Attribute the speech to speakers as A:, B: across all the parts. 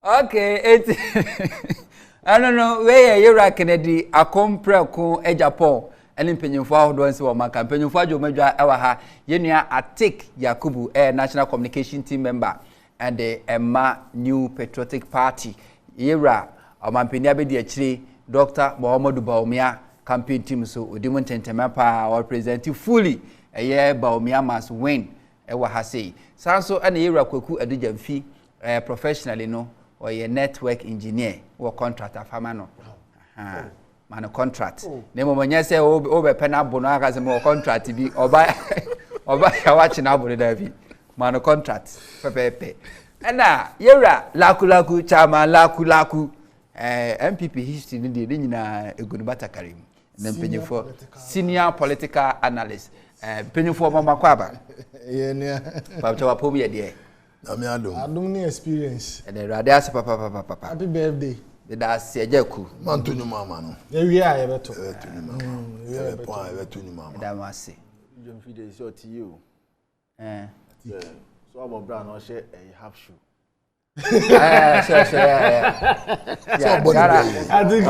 A: Okay, it's I don't know where you're Kennedy a compreko e Japan and impenyufo ahodo nse wo maka impenyufo ajomadwa e wa ha yenua Atik Yakubu national communication team member and the Emma New Patriotic Party era omampeni abedi akire Dr. Muhammadu Baumia campaign team so odimu ntentema pa or present fully Baumia must win e wa ha sei sanso na era kwaku adujamfi professionally no or a network engineer or contractor farmer no man a contract name when you say over penable no as more contract be or buy watching abo David man a contract pepe and yera laku chairman laku NPP history ni de nyina egunubata karim na mpenyefo senior political analyst mpenyefo mama kwaba
B: ye ne
A: pa wa pom ye de
B: Adum ni experience.
A: And the radias papa.
B: Happy birthday.
A: The das Jaku.
C: Mantuni mama no.
B: We are beto.
A: That must say.
D: Jom feed is your to you.
A: Yeah.
D: So I'm a brown or share a half shoe.
A: Sure. Yeah.
B: I think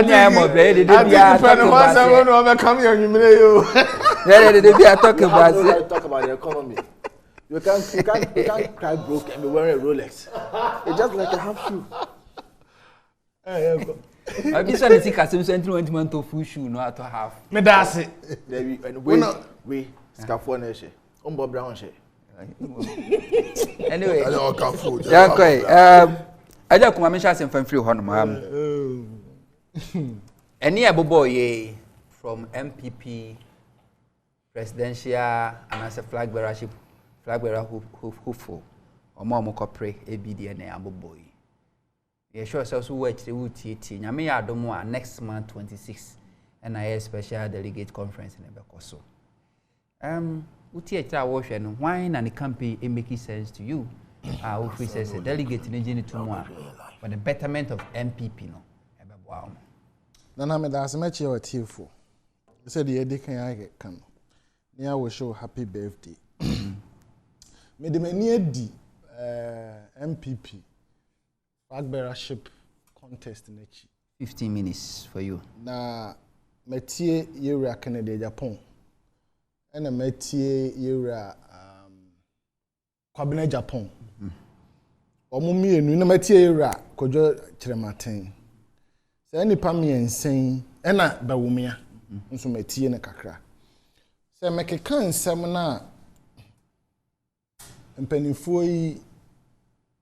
A: any more baby.
B: I come here you.
A: They be talking about
D: talk about the economy. You can't cry broke and be wearing a Rolex. It's just like a half shoe.
A: I be saying see Kasim Central went to full shoe no to half.
B: Me that's it.
D: And we scaffold nation. Brown share.
A: Anyway.
C: I don't can food.
A: Yeah, okay. I just come mention some free honor any boy from MPP presidential and as a flag bearership FLAGBEARER hopeful or more corporate ABD and Ambo boy. Yeah, sure, so watch the UTT. Nyame Adomo next month 26 NIA special delegate conference in Ebekoso. UTT wash and wine and the campaign it making sense to you. Who says a delegate in Jenny Tumwa for the betterment of MPP no. Ebewao.
B: Nana me that's much your tearful. You said the Eddie can come. Near will show happy birthday. Me de many di MPP FLAGBEARERSHIP contest in
A: 15 minutes for you.
B: Na metie yera Canada Japan. And metie yera Kwabena Japan. Omo mienu na metie yera Kojo Chirematen. Se nipa miensen na bawumia. Nso metie ne kakra. Se mekeka nsem na mpanifo yi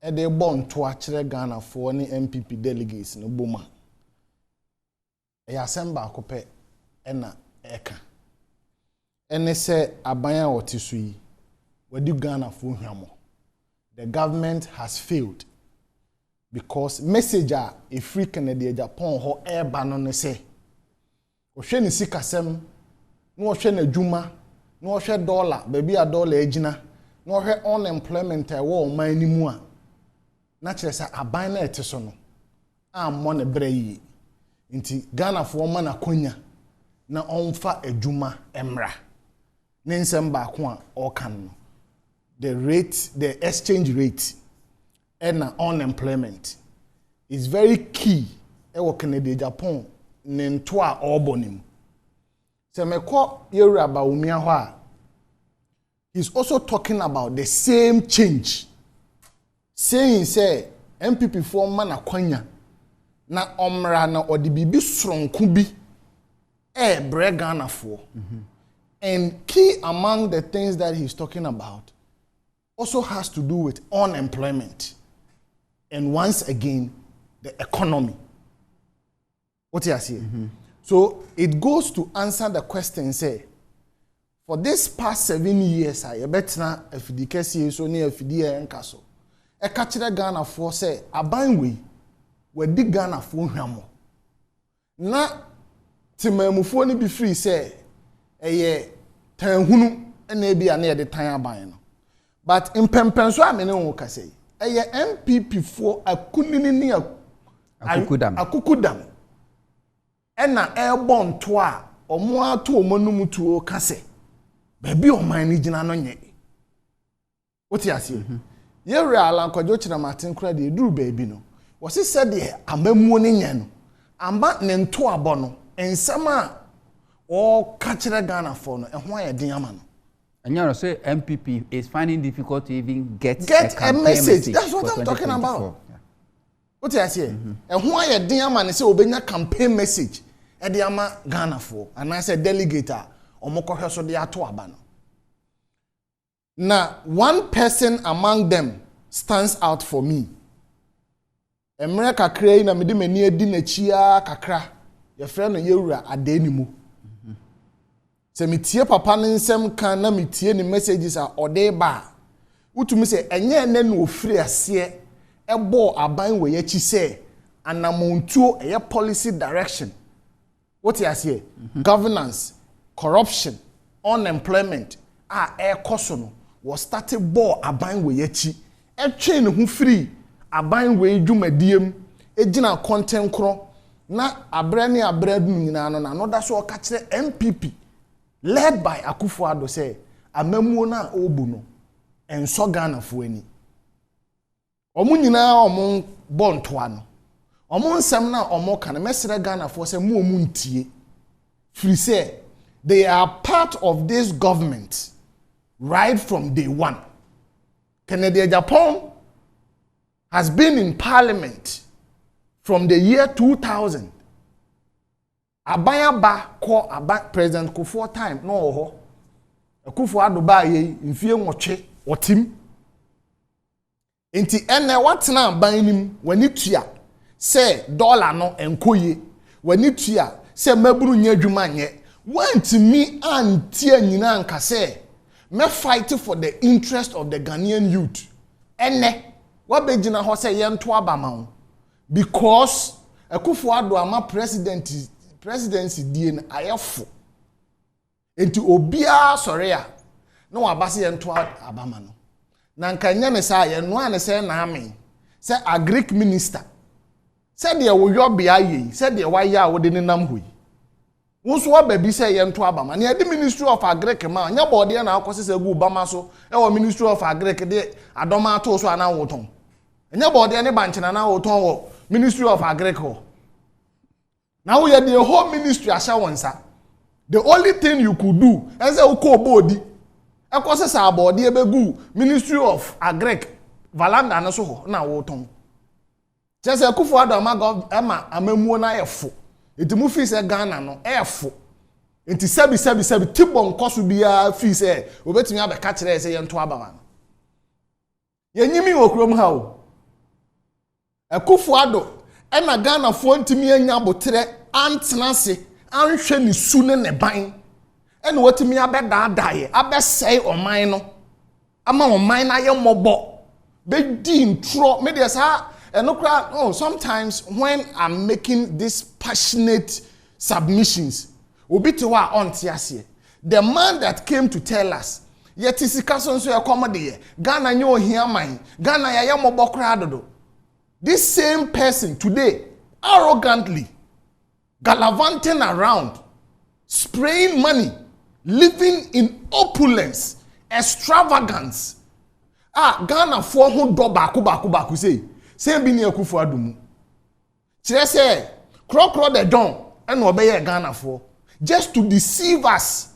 B: ede bon to akire Ghana for ni MPP delegates no boma e asemba akopɛ na eka ene se aban a wotiso yi wadi Ghana for hwamo. The government has failed because message a free Canada Japan ho eba no ne se o hwe ni sikasem no o hwe na dwuma no o hwe dollar baby a dollar agina no he unemployment e wo man ni mu a na kire sa aban na ete so no ammo ne bra yi nti Ghana fo ma na konya na onfa adwuma emra ne nsem ba ko a o kan no the exchange rate and unemployment is very key e wo Canada Japan ne nto a obonim se mekọ yewura ba umia ho a. He's also talking about the same change. Saying, say, MPP for man akwanya na omra na odi bibi sronku bi bre Ghana for. And key among the things that he's talking about also has to do with unemployment. And once again, the economy. What you see? So it goes to answer the question, say, for this past 7 years, I betna FDKC so near FDA and Castle. A catcher Ghana for say, a bangway where dig Ghana for him. Na Timemufoni be free, say, a year, Tanhunu, and maybe near the time buying. But in Pempenso, I mean, I say, a year MPP for a kunini a kukudam. And na airborne toa, or more to monumutu o kase. Baby o man ni jina no nye. What you say? ye real ankojo chira matin kra de duru baabi no wo se said de amamuo ne nya no amba ne nto abo no ensam a o ka kire Ghana for no ehho ayedin ama no.
A: And you know, say MPP is finding difficult to even get
B: a message. That's what I'm talking about. What I say? And who are you man say obenya campaign message? E dey ama Ghana for and I say delegate omokohwe so dey ato aba no. Now, one person among them stands out for me. America kray na me de mani adi na chia kakra. Your friend no yewura adenimu. Se mitie papa nsem kan na mitie ni messages a ode ba utumi se enye ene no ofiri ase ebo aban we yachi se anamontuo eye policy direction what you say governance corruption unemployment ekoso no was started bo aban we yachi etwe ne hu free aban we dwumadiem egina content kro na abre ne abre dum nyina no na no da so o ka kire NPP led by Akufo-Addo say amamuo na obu no enso Ghana fo ani omo nyina omo bontoa no omo nsem na omo kan mesere Ghana fo say mo omu ntie free say they are part of this government right from day one. Kennedy Japan has been in parliament from the year 2000. Abaya ba ko aba President Kufuor time no ho Akufo-Addo ba ye mfie nwotwe otim enti ene watena aban nim wani tua se dollar no enkoye wani tua se maburu nya adwuma nye wantimi anti anyina anka se me fight for the interest of the Ghanaian youth ene wabegina ho se yento abama because Akufo-Addo ama presidency die na ayefo enti obia sore a na wabase yento abama no na nkanya ne sa ye no ane se na ame se agric minister se de wo yobia yi se de wa ya wo de ne nam hoyi wonso wa babi se yento abama na de ministry of agric ma nya bode na akose se gu bama so e wo ministry of agric de adoma ato so ana woton nya bode ne banche na woton wo ministry of agric ho. Now we are the whole ministry ashawansa. The only thing you could do is say uko body. Ekose sa body ebegu Ministry of Agric Valanda na so ho na woton. Chese Akufo-Addo ama amamuo na yefo. Enti mu fi se Ghana no efo. Enti sebi tibon koso bia fi se obetimi abeka kire se yento abama. Yenyimi okrom ha o. Akufo-Addo ena Ghana fo ntimi anya botere antenase anhwe ni su ne ban ena watimi abedadaye abesei oman no ama oman na ye mobo be di intro me dey say enokra oh sometimes when I'm making these passionate submissions obitiwa ontiase the man that came to tell us yet isika so e komode Ghana nye ohia man Ghana ya ye mobo kra dodo. This same person today, arrogantly, gallivanting around, spraying money, living in opulence, extravagance. Ghana for who do baku say, same be near Akufo-Addo mu. Chire say, kro the don, and obey Ghana for, just to deceive us,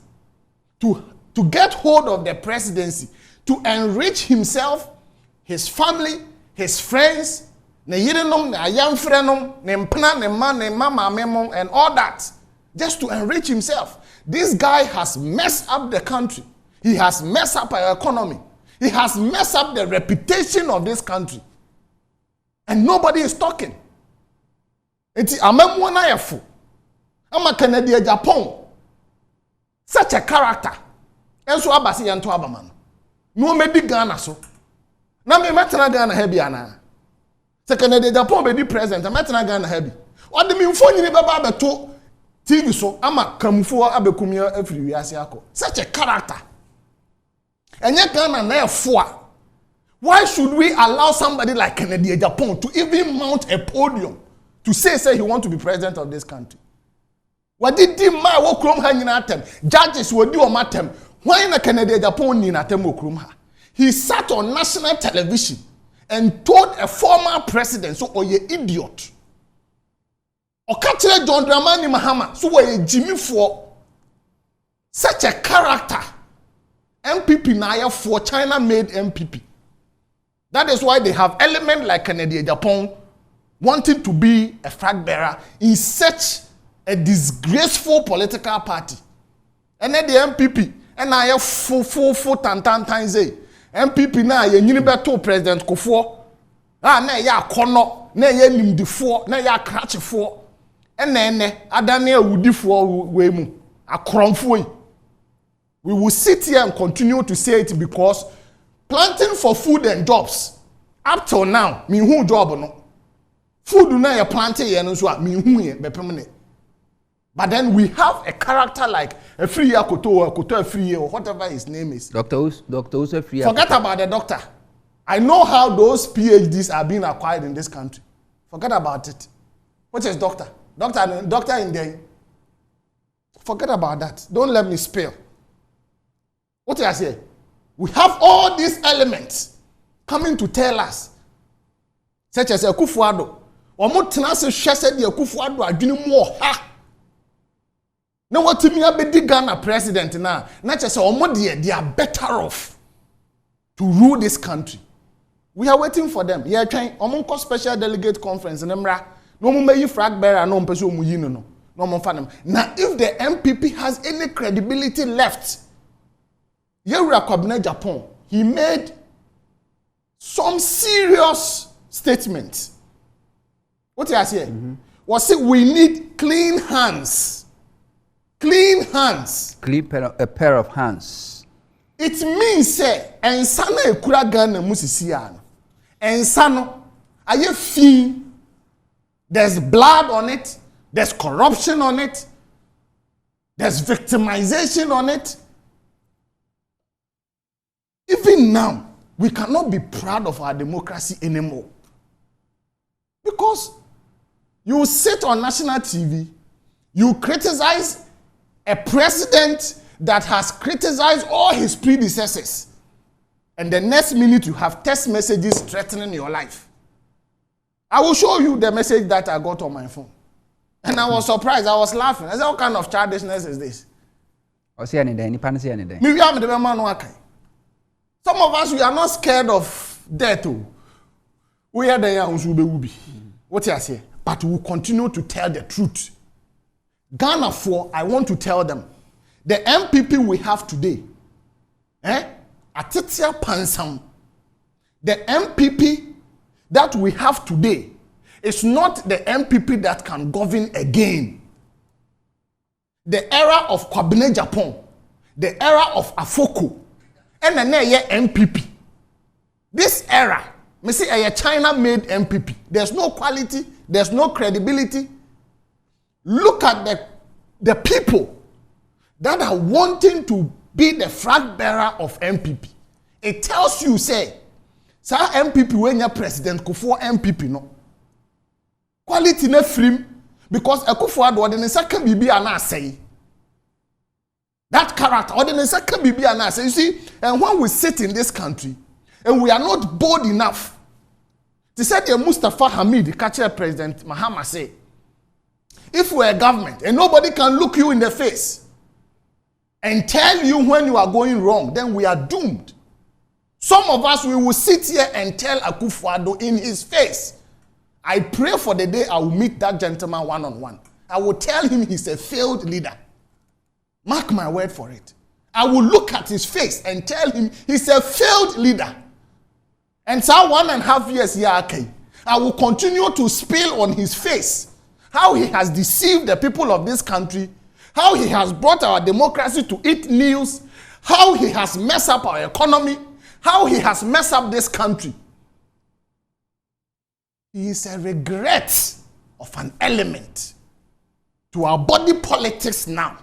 B: to get hold of the presidency, to enrich himself, his family, his friends, ne yirenom ne ayamfrenom ne mpna ne ma ne mama memo and all that just to enrich himself. This guy has messed up the country. He has messed up our economy. He has messed up the reputation of this country. And nobody is talking. Enti amemwo na yefo. Ama Kennedy Japan. Such a character. Enso abase yento abama no. No medi Ghana so. Na me metena Ghana ha bia na. Second day Japan be the president ametena Ghana ha bi ode me mfo nyine baba beto TV so ama kamfo abekumia afiri wiase akọ such a character enye Ghana na efo a why should we allow somebody like Kennedy Japan to even mount a podium to say he want to be president of this country? What did the man wo krom ha nyina atem judges wo di o matem why na Kennedy Japan ni na atem wo krom ha He sat on national television and told a former president, so oye idiot. Okachire John Dramani Mahama, so oye Jimmy for such a character. MPP na for China made MPP. That is why they have elements like Kennedy Japan wanting to be a flag bearer in such a disgraceful political party. And then the MPP, and I have full times MPP na ye nyini beto President Kufuor. Na ya kono, na ye nimdifuo, na ya krachefo. Ene adane awudifuo we mu. Akromfo. We will sit here and continue to say it because planting for food and jobs up till now, me who job no. Food na ya planting ye no so a me hu ye bepemne. But then we have a character like a free Koto a free or whatever his name is.
A: Dr. Free.
B: Forget about the doctor. I know how those PhDs are being acquired in this country. Forget about it. What is doctor? Doctor in there. Forget about that. Don't let me spill. What did I say? We have all these elements coming to tell us, such as Akufo-Addo. Omo tenase hwe said the Akufo-Addo adwene mu ha. Now what me abedi Ghana president na just say omo they are better off to rule this country. We are waiting for them. Yeah, trying omo special delegate conference nemra no mo meyi flag bearer no mpese omo yi no mo fa them. Now if the MPP has any credibility left, Yewura Kwabena Japan, he made some serious statements. What did I say? Was it we need clean hands? Clean hands.
A: A pair of hands.
B: It means say ensana ekura Ghana musisi ano. Ensano aye fi. There's blood on it. There's corruption on it. There's victimization on it. Even now, we cannot be proud of our democracy anymore. Because you sit on national TV, you criticize a president that has criticized all his predecessors, and the next minute you have text messages threatening your life. I will show you the message that I got on my phone. And I was surprised, I was laughing. I said, what kind of childishness is this? Some of us, we are not scared of death. We are the young ubi. What you say? But we will continue to tell the truth. Ghana for, I want to tell them, the MPP we have today, Atitia Pansam, the MPP that we have today is not the MPP that can govern again. The era of Kwabena Japan, the era of Afoko, and then MPP. This era, me say a China made MPP. There's no quality, there's no credibility. Look at the people that are wanting to be the flag bearer of MPP. It tells you, say, sir MPP when you're President Kufuor MPP no. Quality na free because Akufo-Addo the second bibi ana say. That character, or the second bibi ana say. You see, and when we sit in this country and we are not bold enough to say the Mustafa Hamid, the catcher President Mahama say, if we're a government and nobody can look you in the face and tell you when you are going wrong, then we are doomed. Some of us, we will sit here and tell Akufo-Addo in his face. I pray for the day I will meet that gentleman one-on-one. I will tell him he's a failed leader. Mark my word for it. I will look at his face and tell him he's a failed leader. And so 1.5 years here, okay, I will continue to spill on his face how he has deceived the people of this country, how he has brought our democracy to its knees, how he has messed up our economy, how he has messed up this country. He is a regret of an element to our body politics now.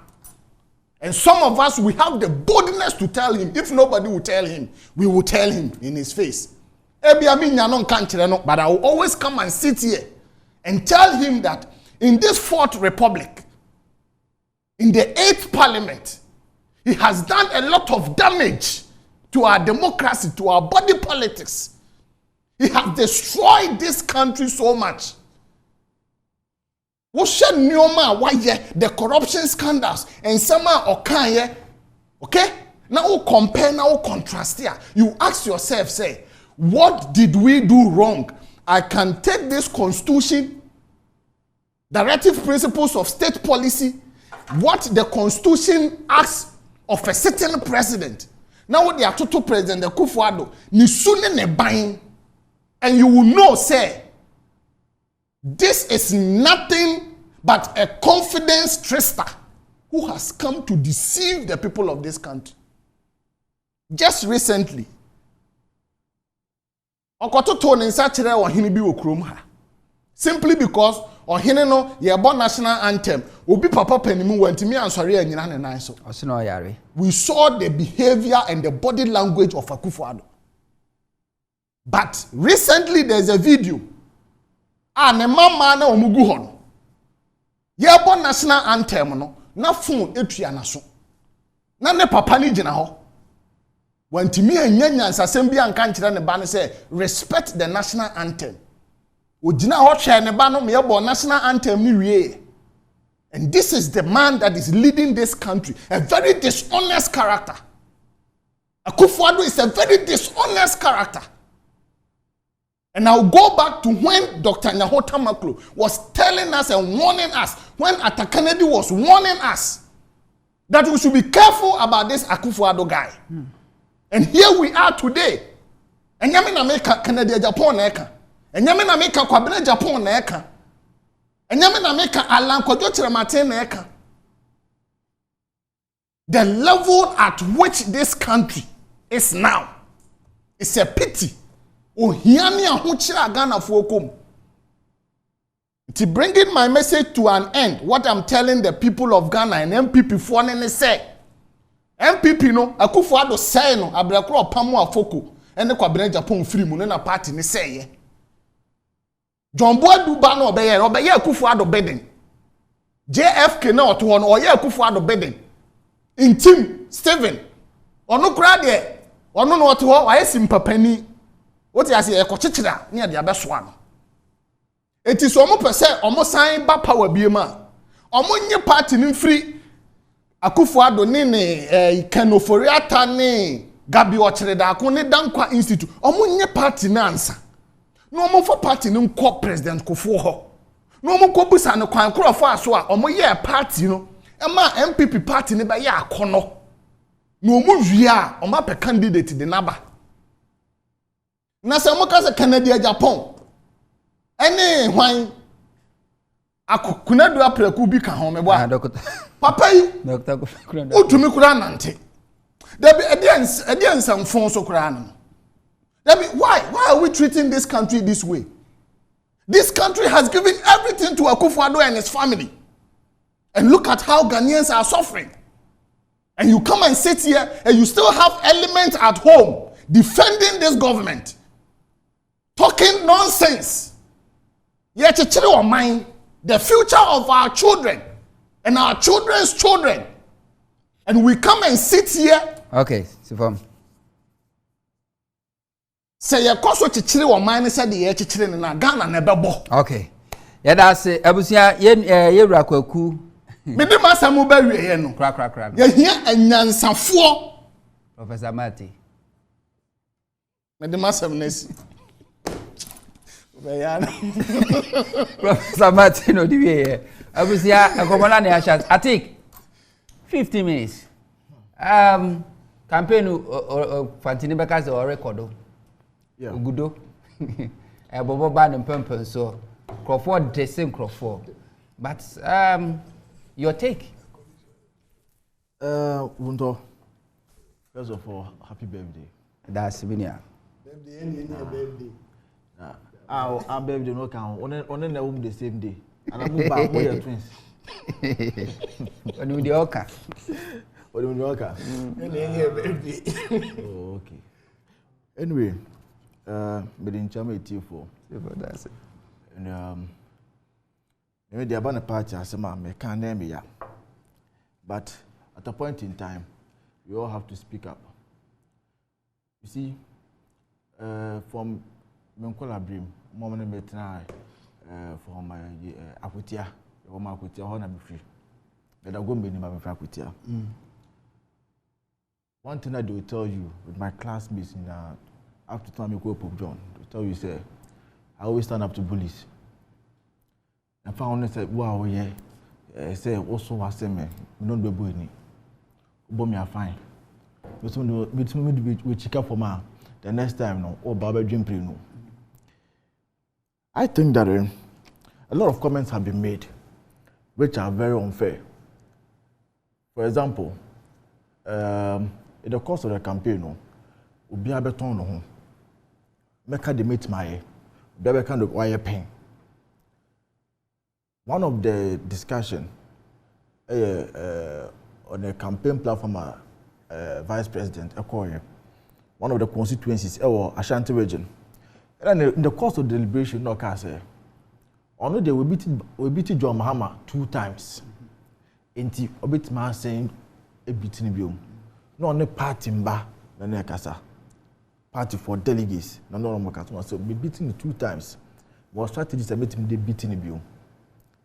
B: And some of us, we have the boldness to tell him. If nobody will tell him, we will tell him in his face. But I will always come and sit here and tell him that in this 4th Republic, in the 8th Parliament, he has done a lot of damage to our democracy, to our body politics. He has destroyed this country so much. The corruption scandals and some are okay? Now we compare, now we contrast here. You ask yourself, say, what did we do wrong? I can take this constitution, directive principles of state policy, what the constitution asks of a certain president. Now they are total president, the Kufuado, ni sune ne buying, and you will know, say, this is nothing but a confidence trickster who has come to deceive the people of this country. Just recently, Okoto told in such a wahini bi okrom ha. Simply because ohene no ye born national anthem, obi papa panimu wantimi ansori anyina ne nan so.
A: Osino yare.
B: We saw the behavior and the body language of Akufo-Addo. But recently there's a video. Ne mama na omugu hon. Ye born national anthem no, na phone etua na so. Na ne papa ni gina ho. Wantimi anyanya nsasem bi anka nkyere ne ba no say respect the national anthem. Ogina ho hwe ne ba no me bo national anthem ni wie. And this is the man that is leading this country, a very dishonest character. Akufo-Addo is a very dishonest character. And I'll go back to when Dr. Nyahota Maklo was telling us and warning us, when Atta Kennedy was warning us, that we should be careful about this Akufo-Addo guy. And here we are today. And yami na meka Kennedy Japan na eka. And yami na meka Kwabena Japan na eka. And yami na meka Alan Kwadwo Kyerematen na eka. The level at which this country is now is a pity. Ohiani ahuchira Ghana fokom. To bringing my message to an end, what I'm telling the people of Ghana and NPP for say. NPP no Akufo-Addo say no abrakro pamo afoko ene Kwabena Japan free mu na party ni say ye. John Boadu ba no obeye Akufo-Addo bedding. JFK na oto no oye Akufo-Addo bedding. Intim Steven ono kura de ono no oto ho waye simpapani. What you say ekochichira ne de abeso ano. Eti so omo pese omo san ba power biema. Omo nye party ni free Akufo-Addo ne Kenoforiata ne Gabi Ochereda ne Dankwa Institute. Omo nye party na ansa. No omo for party no nko president Kufuor ho. No omo ko busa no kwan krofo aso a omo ye party no. Ema NPP party ne ba ye akono. No omo wi a omo apɛ candidate de naba. Na se omo ka se Canada Japan. Ene hwan akunadu apreku bi ka ho mebo a. Papa yi
A: Dr.
B: Utumi kura nante. Debi edian samfon so kura no. Debi why are we treating this country this way? This country has given everything to Akufo-Addo and his family. And look at how Ghanaians are suffering. And you come and sit here and you still have elements at home defending this government. Talking nonsense. Yet you mind the future of our children and our children's children. And we come and sit here.
A: Okay, Sifam.
B: Say your cost what chichiri wa mind said the chichiri na Ghana never bo.
A: Okay. Yeah, that's it. Abusia ye rakwaku.
B: Me de masa mu ba wie no.
A: Kra.
B: Ye hia anyansafo.
A: Professor Mati.
B: Me de masa mnesi.
A: Professor Mati no di wie. Abusia akomola ne asha. Atik 15 minutes. Campaign Fantini Beka se o record. Yeah. Ugudo. Bobo ba no pempen so. Crawford the same Crawford. But your take?
D: Wunto. First of all, happy birthday.
A: That's Binia.
B: Birthday.
D: Our birthday no count. On the same day. And I move back with your twins.
A: When we the Oka.
D: What do you mean, Oka? Oh, okay. Anyway, but in Chama for.
A: That's it.
D: And maybe the abandoned party as a man can't name me. But at a point in time, we all have to speak up. You see, from Menkola Brim, Mom and Betna, for my Akutia, or my Akutia, Honor be free. But I won't be in my Akutia. One thing I do tell you with my classmates in after time you go Pope John, to tell you, say, I always stand up to bullies. And found said, wow, yeah, say, also was saying, we don't be bullying. Bomb are fine. But we check up for ma. The next time, no, or Baba Dream Play, no. I think that a lot of comments have been made which are very unfair. For example, in the course of the campaign, no, Ubi Abeton, no, Meka de meet my Bebe kind of wire pain. One of the discussion on a campaign platform, Vice President Okoye, one of the constituencies or Ashanti region. And in the course of deliberation, no can say, on the day we beat John Mahama 2 times. Inti obit man saying a beating bill. No on the party mba na nekasa. Party for delegates. No makatuma. So we beating 2 times. What strategies are making the beating bill?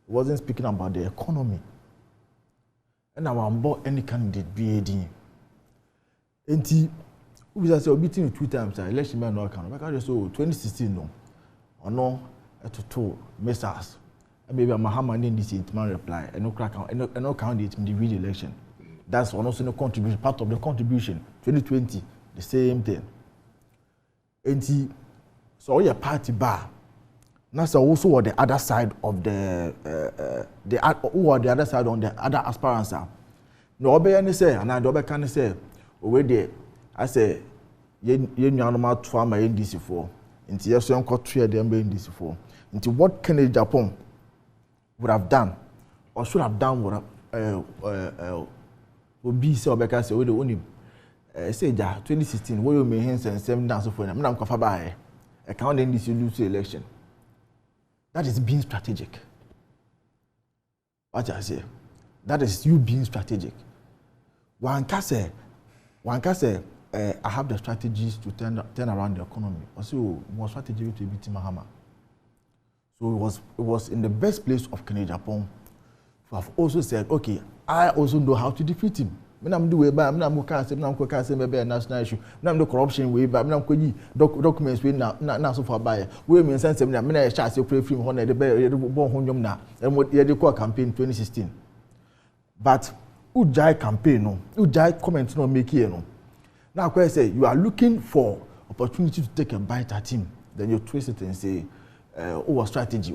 D: He wasn't speaking about the economy. And I am about any candidate BAD. Inti we just say beating 2 times. Election man no account. Because so 2016 no. Or no to missiles. Maybe a Mahama in this man reply and no crack and no candidate in the real election. That's one also no contribution, part of the contribution. 2020, the same thing. And so your party bar. That's also what the other side of the other side on the other aspirants are. No obey say and I don't can say already I say you normal trauma in this for. Into yes, you got 3 of them in this for. Into what Kennedy Japan would have done or should have done what would be so because we don't him. Say that 2016, where you may hands and 7 dance for them. I'm covered by accounting this you lose the election. That is being strategic. What I say, that is you being strategic. One can say, I have the strategies to turn around the economy. Also, more strategy to beat Mahama. So it was in the best place of Kennedy Japan to have also said, okay, I also know how to defeat him. I'm doing by I'm maybe a national issue. I'm the corruption way, but I'm documents we now so far by. We mean sense I'm a chance to pray from Honor the bear born home now and what you call campaign 2016. But Ujai campaign no, Ujai comments no make here no. Now I say you are looking for opportunity to take a bite at him, then you twist it and say, strategy,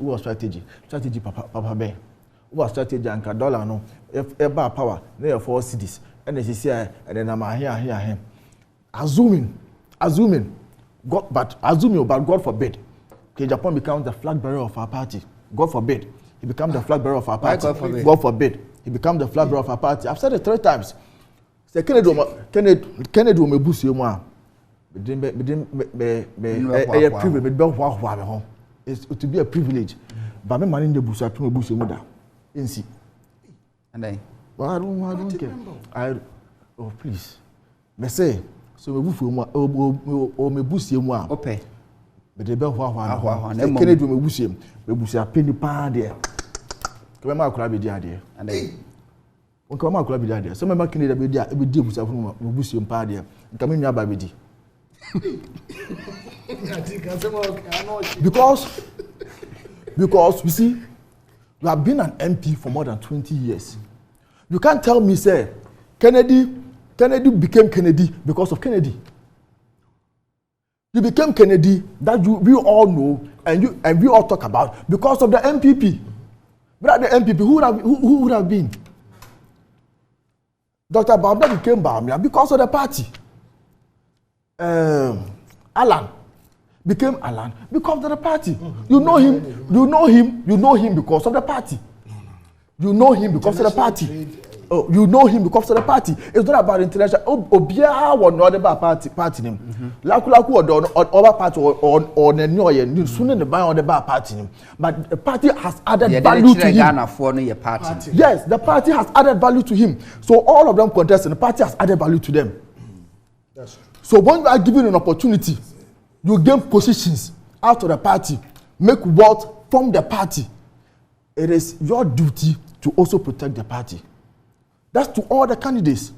D: Papa Bear. What strategy and dollar no, if ever power, there are 4 cities, and they say, and then I'm here. Assuming, but God forbid, okay, Japan becomes the flag bearer of our party. God forbid, he becomes the flag bearer of our party. God forbid, he becomes the flag bearer of our party. I've said it 3 times. Say Kennedy will me boost you more. It's to be a privilege. But me man in the bush, I to boost you more. Insi.
A: And then?
D: Well, I don't care. Oh, please. Me say, so me boost you more, or me boost you more.
A: Okay.
D: But the bell Kennedy will me boost him. We boost a penny pound there. Come on, club idea. And then? Come on, club idea. Some of my Kennedy will be there, we deal with a boost him pound there. Come in your baby. Because you see, you have been an MP for more than 20 years. You can't tell me, say, Kennedy became Kennedy because of Kennedy. You became Kennedy that we all know and we all talk about because of the NPP. Without the NPP, who would have been? Dr. Bamda became Bamia because of the party. Alan became Alan because of the party. You know him because of the party. You know him because of the party. Oh, you know him because of the party. It's not about international. Obia was not about party name. Laku or other party or the new year. Sooner the buy on the bar party name. But the party has added value to him. Yes, the party has added value to him. So all of them contest and the party has added value to them. That's true. So when you are given an opportunity, you gain positions out of the party, make wealth from the party. It is your duty to also protect the party. That's to all the candidates.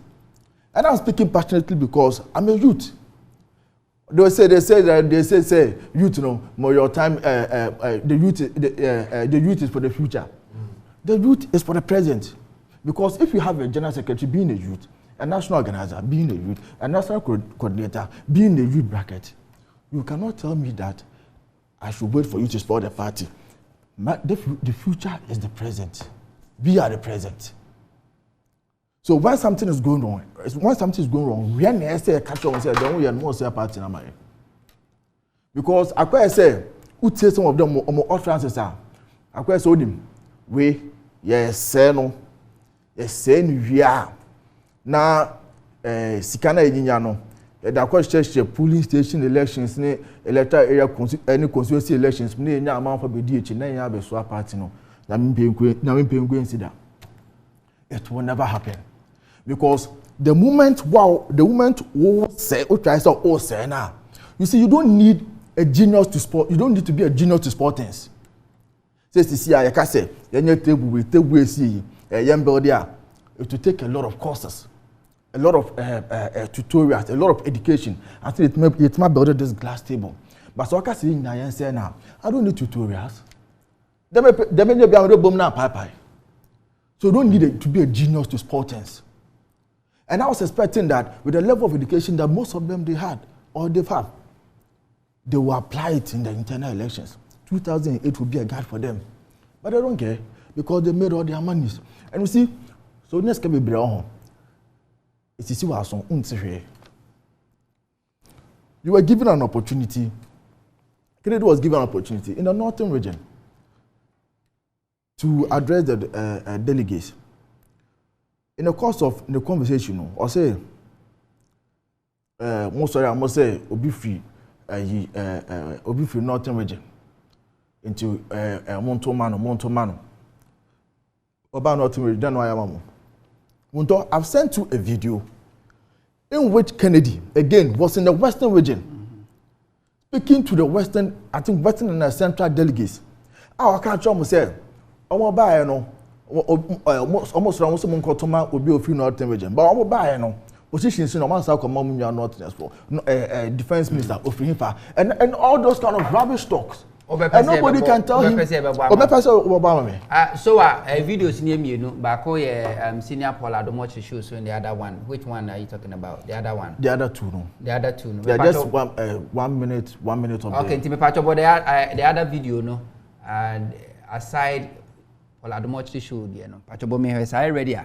D: And I'm speaking passionately because I'm a youth. They say youth, you know, more your time. The youth is for the future. The youth is for the present. Because if you have a general secretary being a youth, a national organizer being a youth, a national coordinator being a youth bracket, you cannot tell me that I should wait for you to support the party. The future is the present. We are the present. So when something is going wrong, we are near say catch on say don't we are more say party na my. Because I say who say some of them more utterances are. I say odim we yes say no yes say we are na sikana enyinya no da question polling station elections ne electoral area any constituency elections ne enya amount for bedi echi na enya abeso party no na me insider. It will never happen. Because the moment we say now, you see, you don't need a genius to sport. You don't need to be a genius to sport things. Says to see, I can say, it will take a lot of courses, a lot of tutorials, a lot of education. I think it might build this glass table. But so I can say now, I don't need tutorials. So you don't need to be a genius to sport things. And I was expecting that with the level of education that most of them they had or they've had, they will apply it in the internal elections. 2008 will be a guide for them. But they don't care because they made all their monies. And you see, so next can be brown. It's you were given an opportunity. Kennedy was given an opportunity in the northern region to address the delegates. In the course of the conversation, I say, most sorry, I must say, Obi free northern region into Montomano. About northern region, then I am. I've sent you a video in which Kennedy again was in the western region, speaking to the western and central delegates. I can't try to say, "I'm buy no." Almost around some Kotoma will be a few northern region, but I'm buy no positions in a man's common northerners for defense minister of Hifa and all those kind of rubbish talks. And nobody can tell him.
A: So videos near me, you know, Bako senior Paul Adomochi shows in the other one. Which one are you talking about? The other one.
D: The other two, no.
A: The other two, no.
D: They're just 1 minute of.
A: Okay, Timmy Pacho, but the other video, no. And aside, Paul Adomochi show, you know. Pacho Bome is ready.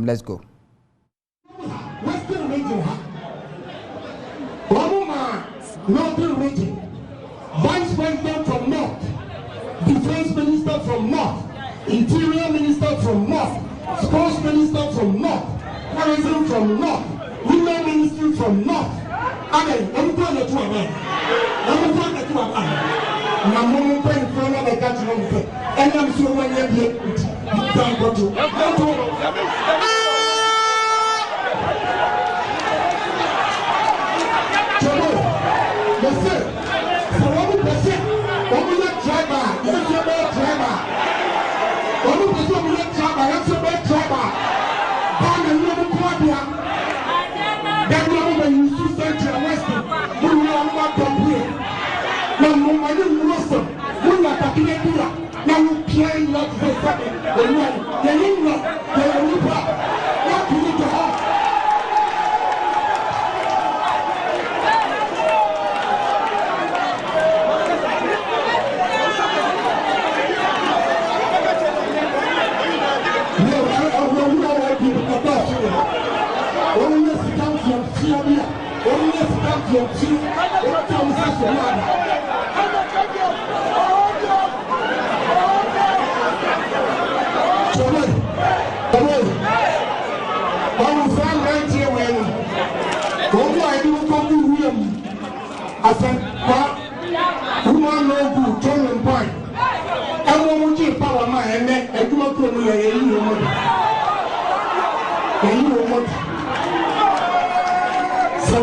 A: Let's go.
E: Western region, Northern region. Vice President from North, Defense Minister from North, Interior Minister from North, Sports Minister from North, Tourism from North, Women Ministry from North. Again, everyone that you are man. Everyone that you are man. Now, I'm going to front of the country, and I'm sure when you're here, you can't go to. So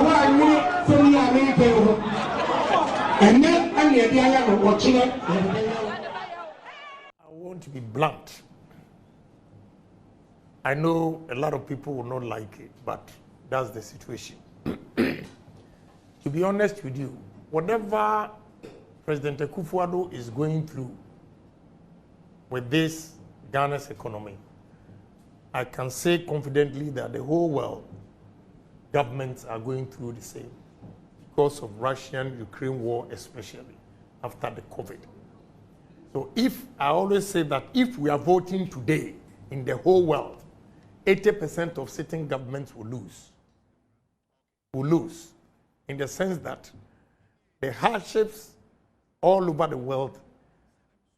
E: And then I watching it.
F: I want to be blunt. I know a lot of people will not like it, but that's the situation. To be honest with you, whatever President Akufo-Addo is going through with this Ghana's economy, I can say confidently that the whole world governments are going through the same because of Russian-Ukraine war, especially after the COVID. So I always say that if we are voting today in the whole world, 80% of sitting governments will lose. Will lose in the sense that the hardships all over the world,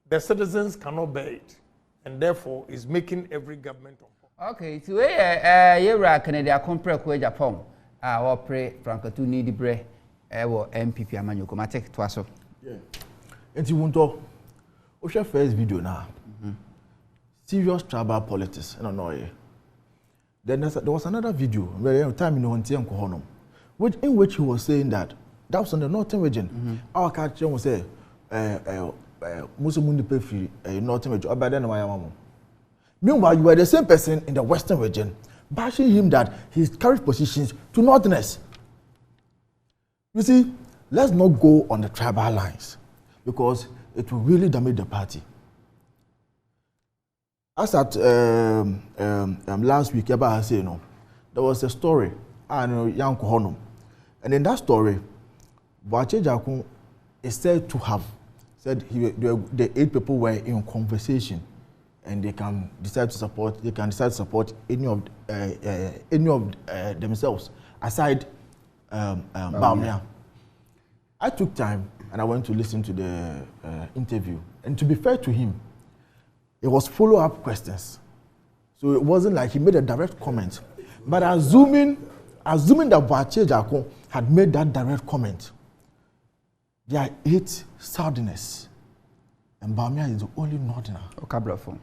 F: the citizens cannot bear it, and therefore is making every government on.
A: Okay, so you're Canada compare with Japan. Our pray Franco need bre or NPP Amanyokomatic to us.
D: Yeah. And you want to watch your first video now. Serious tribal politics. I don't know. Then there was another video where time in Hontiam in which he was saying that was on the northern region. Our culture was say Muslim pay free northern region. Meanwhile, you were the same person in the western region, bashing him that he carried positions to northerners. You see, let's not go on the tribal lines because it will really damage the party. As at last week, there was a story, and in that story, Boakye Jakun is said to have said the 8 people were in conversation, and they can decide to support. They can decide to support any of themselves aside Baumia. I took time and I went to listen to the interview, and to be fair to him, it was follow-up questions. So it wasn't like he made a direct comment. But assuming that Boakye Jakun had made that direct comment, there are 8 Southerners, and Baumia is the only Northerner.
A: Okay, bravo.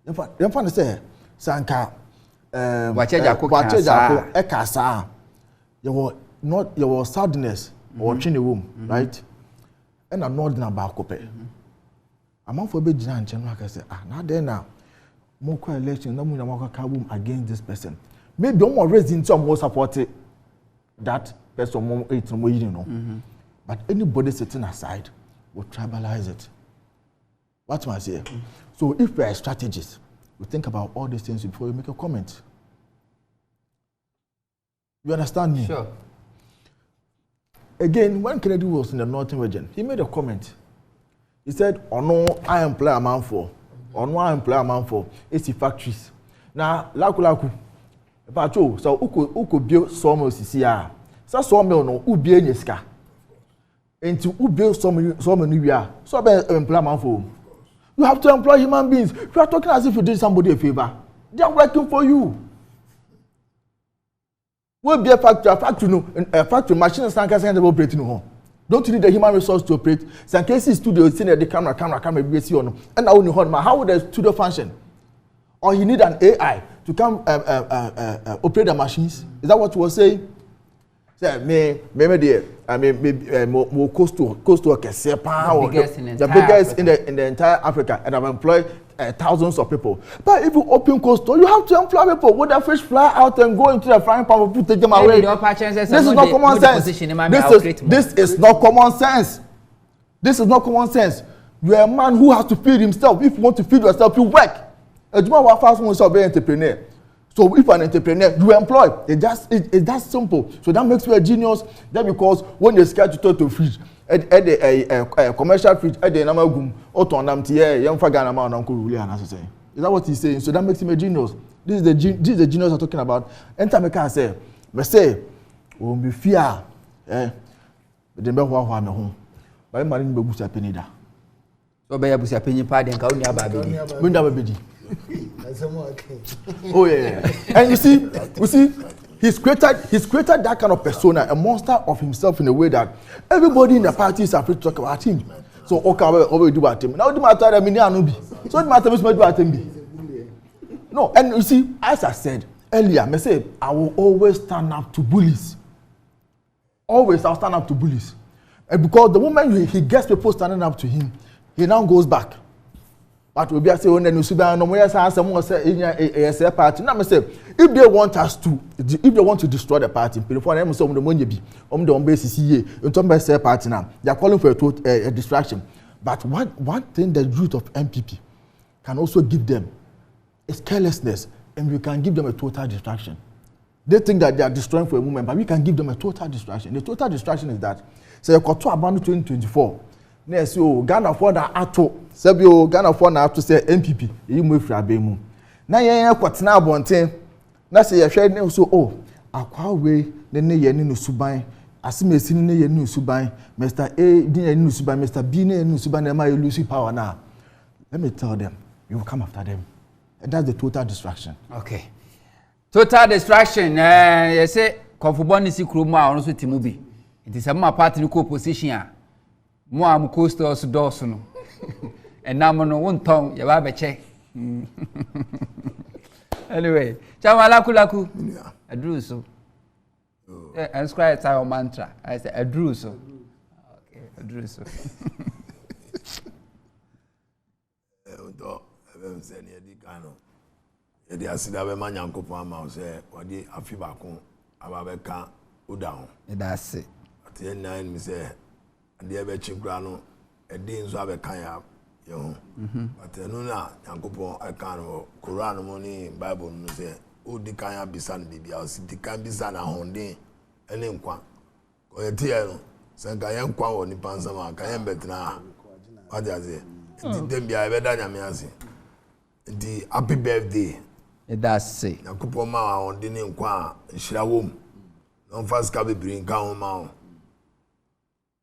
D: You understand? Sanka,
A: Boakye
D: Jakun, Ekasa, you were Southerners or Chinewum, right? And a Northerner Bakope. I'm for big giant and like I say, now then more election, no more kabum against this person. Maybe more raising some more supported that person more 8 more, you know. But anybody sitting aside will tribalize it. What am I saying? So if we are strategists, we think about all these things before we make a comment. You understand me?
A: Sure.
D: Again, when Kennedy was in the northern region, he made a comment. He said, "Oh no, I employ a man for. Oh no, I employ a man for. It's the factories. Now, laku. But so uko build sawmills here. So sawmill no ubi enyeska. Into ubi sawmill new year. So be employ a man for. You have to employ human beings. You are talking as if you did somebody a favor. They are working for you. Will be a factory no, a factory machine stand can operating no. Don't you need the human resource to operate? Some cases studio sitting at the camera be see on. And now on how would the studio function? Or you need an AI to come operate the machines? Is that what you were saying? Say maybe I mean more coastal the biggest in the entire Africa, and I've employed thousands of people. But if you open coastal, you have to employ people. Would the fish fly out and go into the frying pan and put them away? This is not common sense. This is not common sense. This is not common sense. You are a man who has to feed himself. If you want to feed yourself, you work. A man who fast wants to be an entrepreneur. So if an entrepreneur, you employ. It's that simple. So that makes you a genius. That because when you're scared to talk to fridge, at a commercial fridge, at the namagum, autonam tie, young fagana man, uncle Julian, as I say. Is that what he's saying? So that makes him a genius. This is the genius I'm talking about. Enter me can say, won't be fear. But then be what me home. But I'm marrying Babusa Penida.
A: So be Babusa Penny party and Kaunia Baby.
D: Bunda Baby. Oh yeah. And you see, he's created that kind of persona, a monster of himself in a way that everybody in the party is afraid to talk about him. So okay, what we do about him? Now the matter I mean Anubi. So the matter is what about him. No, and you see, as I said earlier, I say I will always stand up to bullies. Always I'll stand up to bullies. And because the moment he gets people standing up to him, he now goes back. But we be say when the Sudan no more say someone say a party. Now me say if they want us to, if they want to destroy the party, before them say the money be, the on basis here, in terms of say party now, they are calling for a distraction. But one thing the youth of NPP can also give them is carelessness, and we can give them a total distraction. They think that they are destroying for a moment, but we can give them a total distraction. The total distraction is that say you got to abandon 2024. Next, you Ghana for the ato. Sebio Ghana for na to say NPP. You move from Abemu. Now you kwatena abonten. Na say you share ne so akwa we ne ye ni suban. Asimesi ne ye ni suban. Mr. A din ye ni suban, Mr. B ne ye ni suban na ma you lose power now. Let me tell them, you will come after them. And that's the total distraction.
A: Okay. Total distraction. You say konfuboni si kroma ono so timubi. It is a ma party no opposition. Mo am coasters dosu no. And now no one tongue, you have a check. Anyway, Chamala Kulaku, I drew so. And scribe our mantra. I said, I drew so. Okay, I drew so. That's it.
C: At the end, I say, and the other children, a day in Zabekaya. But no, Yankopo, I can't Quran money, Bible, no say, oh, the Kaya Bisan, baby, I'll see the Kaya Bisan a Honda, and then Quan. Go a tear, Sankayam Kwa, Nipansama, Kayam Betna. What does it? Then be I better than me. The happy birthday.
A: That's it.
C: Yankopo Ma on the name Kwa, Shrawum. No fast cabby bring Cow Mount.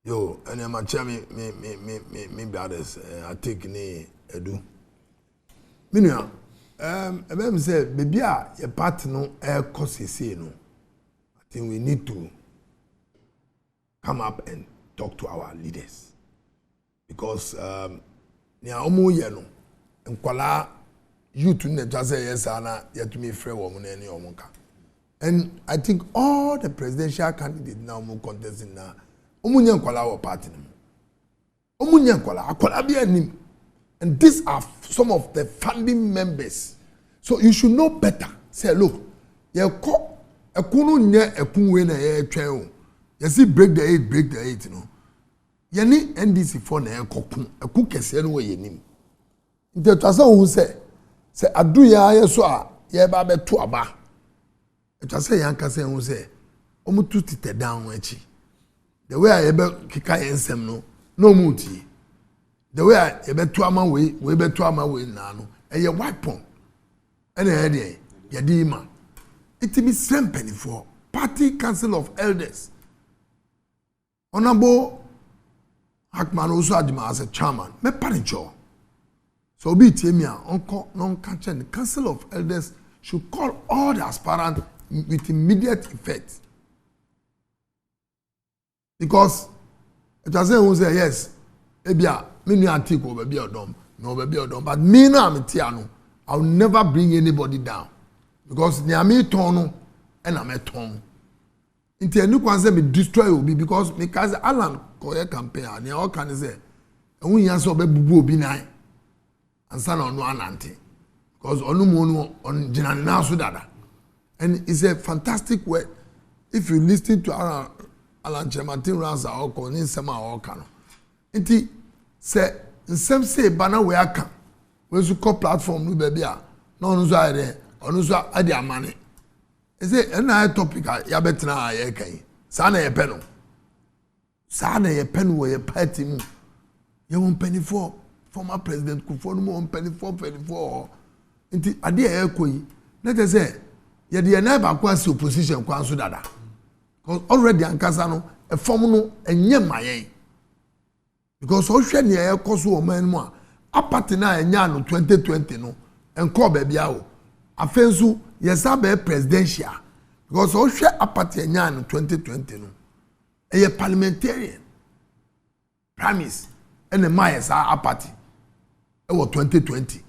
C: Yo, and I'm a chair me brothers. I take ne edu. Minua, I say, baby, your part no air cost no. I think we need to come up and talk to our leaders because near omo yeno and kwala you to ne just say yes ana yet to me free woman any omonka. And I think all the presidential candidates now more contesting now. Omunyan kwala wa party no. Omunyan kwala akwala bi anim. And these are some of the founding members. So you should know better. Say look, ye ko ekunu nye ekunwe na ye twen o. You see break the 8 no. Ye ni NDC for na ekokun. Eku kese no ye nim. Nte twasa hu say adu ya ye so a ye ba beto aba. Twasa yan ka say hu say omutu tite down echi. The way I ever kika ensem no muti. The way I ever to ama we be to ama we na no. E weapon. Ene he ye di ma. It be same penny for Party Council of Elders. Honorable Hackman also adima as a chairman. Me panicho. So be temia uncle non catching the Council of Elders should call all the aspirants with immediate effect. Because it was who say yes, ebia me nu antique over be odom, no be odom, but me no am tiano. I will never bring anybody down because near me turn and I'm a turn. Inti enu kwanse me destroy obi because because Alan koye campaign and all can say ehun yan so be bubu obi nan ansa na onu anante because onu mo no on jinane na so dada. And it's a fantastic word if you listen to Alan Chematin Ransa or Konin Sama or Kano. Inti say nsem say bana we aka. We su call platform no baby a. No no so ade, onu so ade amane. E say na topic ya betina ya kai. Sa na ye pe no. Sa na ye pe no we party mu. Ye won penny for former president Kufuor no won penny for Inti ade ya koyi. Let us say ye de na ba kwa si opposition kwa so dada. Because already ankasa no a form no enye mayen because o hwe ne e koso o man mu a apart na enya no 2020 no enko ba bia o afensu yesa be presidential because o hwe apart enya no 2020 no e parliamentarian promise ene mayesa apart e wo 2020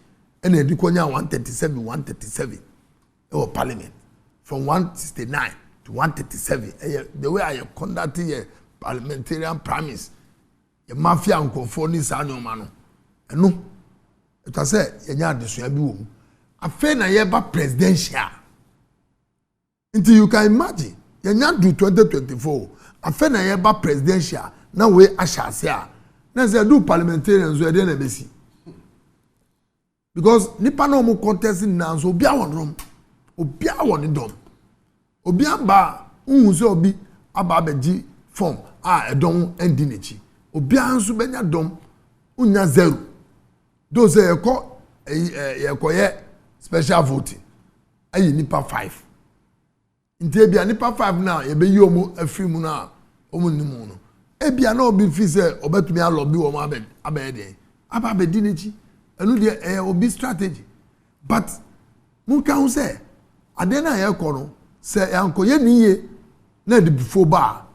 C: ene edikonya 137 e wo parliament from 169 to 137. The way I conducted parliamentarian primaries ye mafia nkofo ni saa nyoma no eno eta say ye nya adesua bi wo mu afa na ye ba presidential until you can imagine ye nya do 2024 afa na ye ba presidential na we ashase a na say do parliamentarians so e dey na besi because nipa na omo contest na so obi awon dom obi aba unhu se obi aba abeji form edon endi nechi obi anso benya dom unya zero do say ye special voting ayi nipa 5 nti bia nipa 5 na ye be yi omo afiri mu na omo nimu no ebia na obi fi say obetumi alobi wo ma abede aba abedi nechi enu de obi strategy but mun kan say ade na ye kɔ no sɛ yankoye niye na de before ba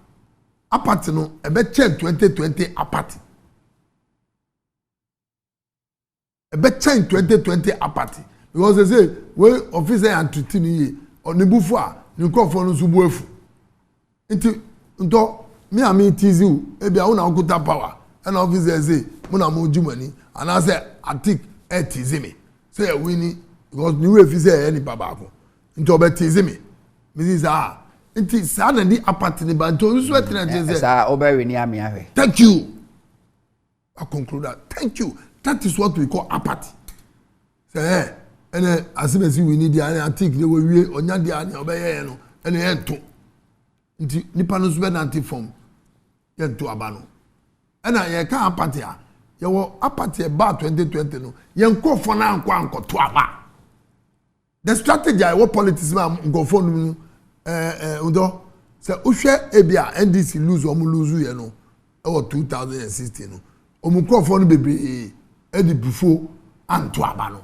C: apart no ebe check 2020 apart ebe check 2020 apart because they say we officer and treat niye oni bufu a ni nkɔfo no so buafu nti ntɔ me ami tizi u ebi a una okuta power and officer say muna mo jumani and I say atik tizi me say we ni because ni we officer any baba ko nti obetize me mrs nti sa na di apart ni ba nti so etina jeze
A: sa obewe ni ami ahwe
C: thank you I conclude that thank you that is what we call apart say ene asimesi we need ya na think dey we wie onya dia na obeye no ene ento nti nipa no so be na anti form ento aba no ena ye ka apart ya ye wo apart e ba 2020 no ye nkofo na ankoto aba. The strategy I want politics man go for no undo say uhwe ebia NDC lose ye no e 2016 no omuko for no bebre e before anto aba no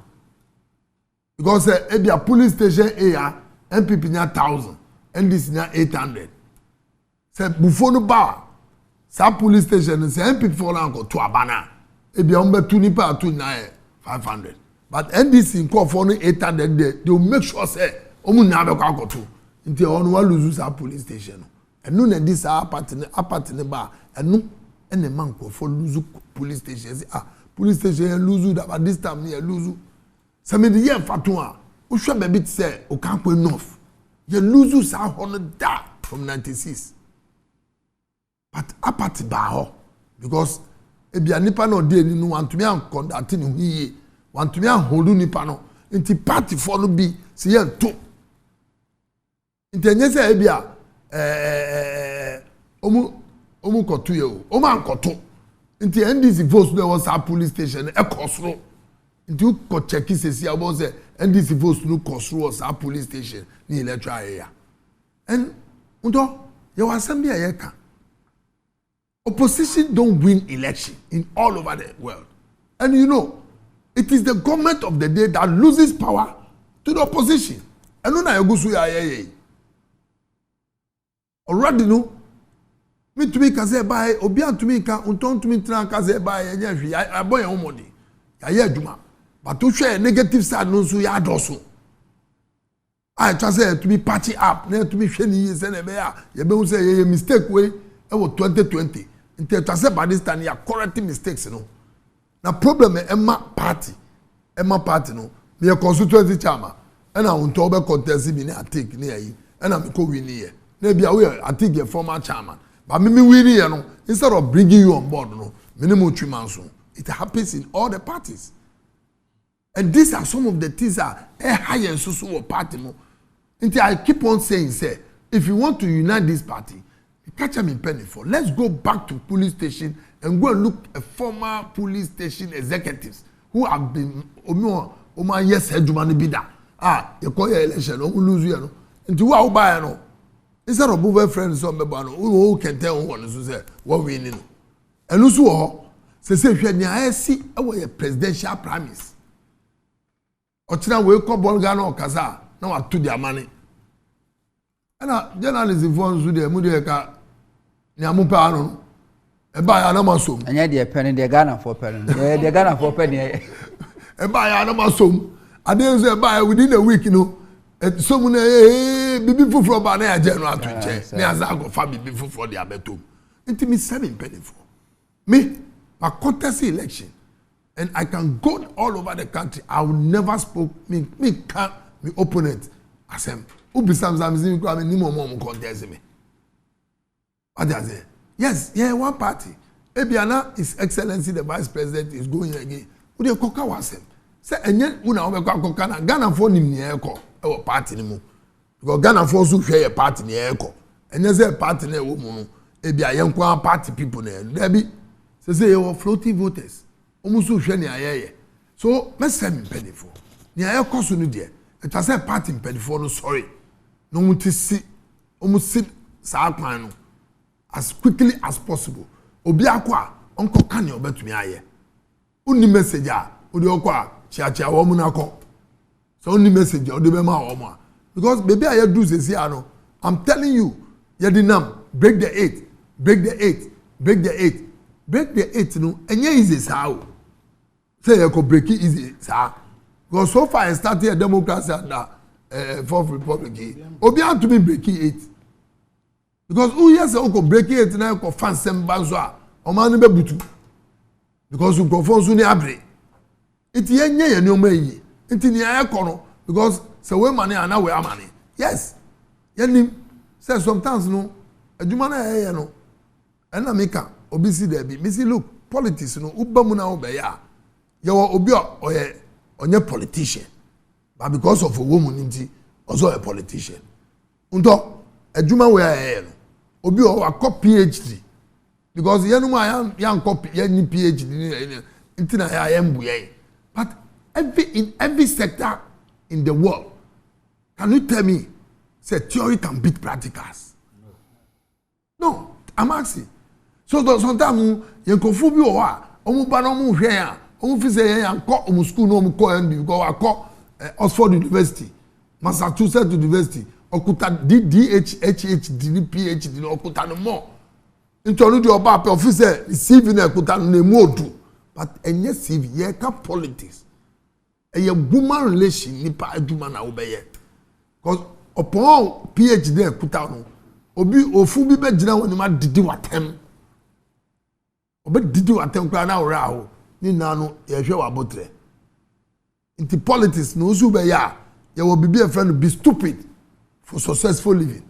C: because ebia police station A NPP nya 1000 NDC nya 800 say before no ba sa police station say NPP for na go to aba na ebia on be tu nipa tu na 500 but NDC call for 800 they will make sure say omu na be kwa akoto nti on wa lose sa police station enu na this apart ne ba enu ene man call for lose police station say police station lose that but this time you lose some the year fatu a o hwe be bit say o kan ko enough you lose sa hono da from 96 but apart ba ho because ebia nipa na odi eni no want to me an conduct ni hiye want to me hold nipa no nti party for no bi se ye to nti enye se e bia omu koto ye o omu ankoto nti NDC votes no was a police station e kosro nti ko check sesi about say NDC votes no kosro was a police station ni electoral area and ndo ye wasambi ye ka opposition don't win election in all over the world and you know it is the government of the day that loses power to the opposition. And no na egusu ya ye. Already no. Me to me kaze ba obi an to me ka unton to me tran kaze ba ye nya hwi aboy e homodi. Ya ye aduma. But to share negative side no so ya doso. I try say to be patchy up, na to be hwe ni ye se na be ya. Ye be hu say ye mistake we e wo 2020. Inte try say by this time ya correcting mistakes no. Na problem Emma party no me constituency chairman and I want to be contest me na take ni ayi and I go win here na bia we I take the former chairman but me win here no instead of bringing you on board no minimum trimanso it happens in all the parties and these are some of the things that higher so party no until I keep on saying say if you want to unite this party catch them in penny for let's go back to police station and go and look at former police station executives who have been Oma yes heduma ni bida you call your election no lose you no nti wo a buy no instead of move friends on me ba no who can tell one so say what we need no enu so ho se hwe ni asi e wo ye presidential promise ochina we ko bolga no kaza na wa to dia money ana journalism for so dey mu dey ka ni amupa no e ba ya na masom
A: anya dey pen dey Ghana for pen dey Ghana for pen e
C: ba ya na masom ade so e ba within a week no so mu na bibi fufuro ba na ya je no atunche ni aza go fa bibi fufuro dey abetom Into me 7 penny for me a courtesy election, and I can go all over the country. I will never spoke me can't me opponent as him. Who be sometimes me ni mo contest me. What does it? Yes, yeah, one party. Ebiana, His Excellency the Vice President is going again. Who dey koka wasem? Say enye una obekwa koka na Ghana for nim ne eko e party ni mu. Because Ghana for so hwe party ni eko. Enye say party na e wo mu no ebia yenkwa party people na there be say you floating voters. Omuso hwe ne ayeye. So mesem mpedifo. Ni ayeko so no de. It was a party mpedifo no sorry. No mutisi omusi sa kwan no as quickly as possible. Obi akwa onko kan yo betumi aye. Uni message a odi okwa chia wo mu na ko. So uni message odi be ma wo mu. Because baby I do say ano, I'm telling you, you dinam break the 8, break the 8, break the 8. Break the 8 no enye easy sa. Say you could break it easy sa. Because so far I started a democracy under Fourth Republic. Obi have to be breaking 8. Because who yes you could break it na you fan sem banzo a o ma no be butu. Because you go for so ni abre. Iti enye ye ni o ma yi. Iti ni aye kono because say we money and now we are money. Yes. Yenim say sometimes no aduma na ye no. And na make obi si there be. Me see look politics no uba mu na obe ya. Ye obi oye onye politician. But because of a woman nti also a politician. Unto aduma we ya no. Obi o akọ PhD. Because ye no ma yan copy ye ni PhD nti na ya mbu ye. But in every sector in the world, can you tell me say theory can beat practicals? No, I'm asking. So sometimes you confu bi o wa omu ba no mu hwe a omu fi say yan ko omu school no omu ko NB because wa ko Oxford University, Massachusetts University, okuta DHHD PhD no okuta no more. Into the oba pe officer CV na okuta no mu odu. But enye CV ye ka politics. Eye woman relation nipa aduma na obeye. Because upon PhD okuta no obi ofu bi be gina woni ma didi watem. Obi didi watem kwa na ora ho ni na no ye hwe wa botre. Into politics no so be ya ye will be a friend be stupid for successful living.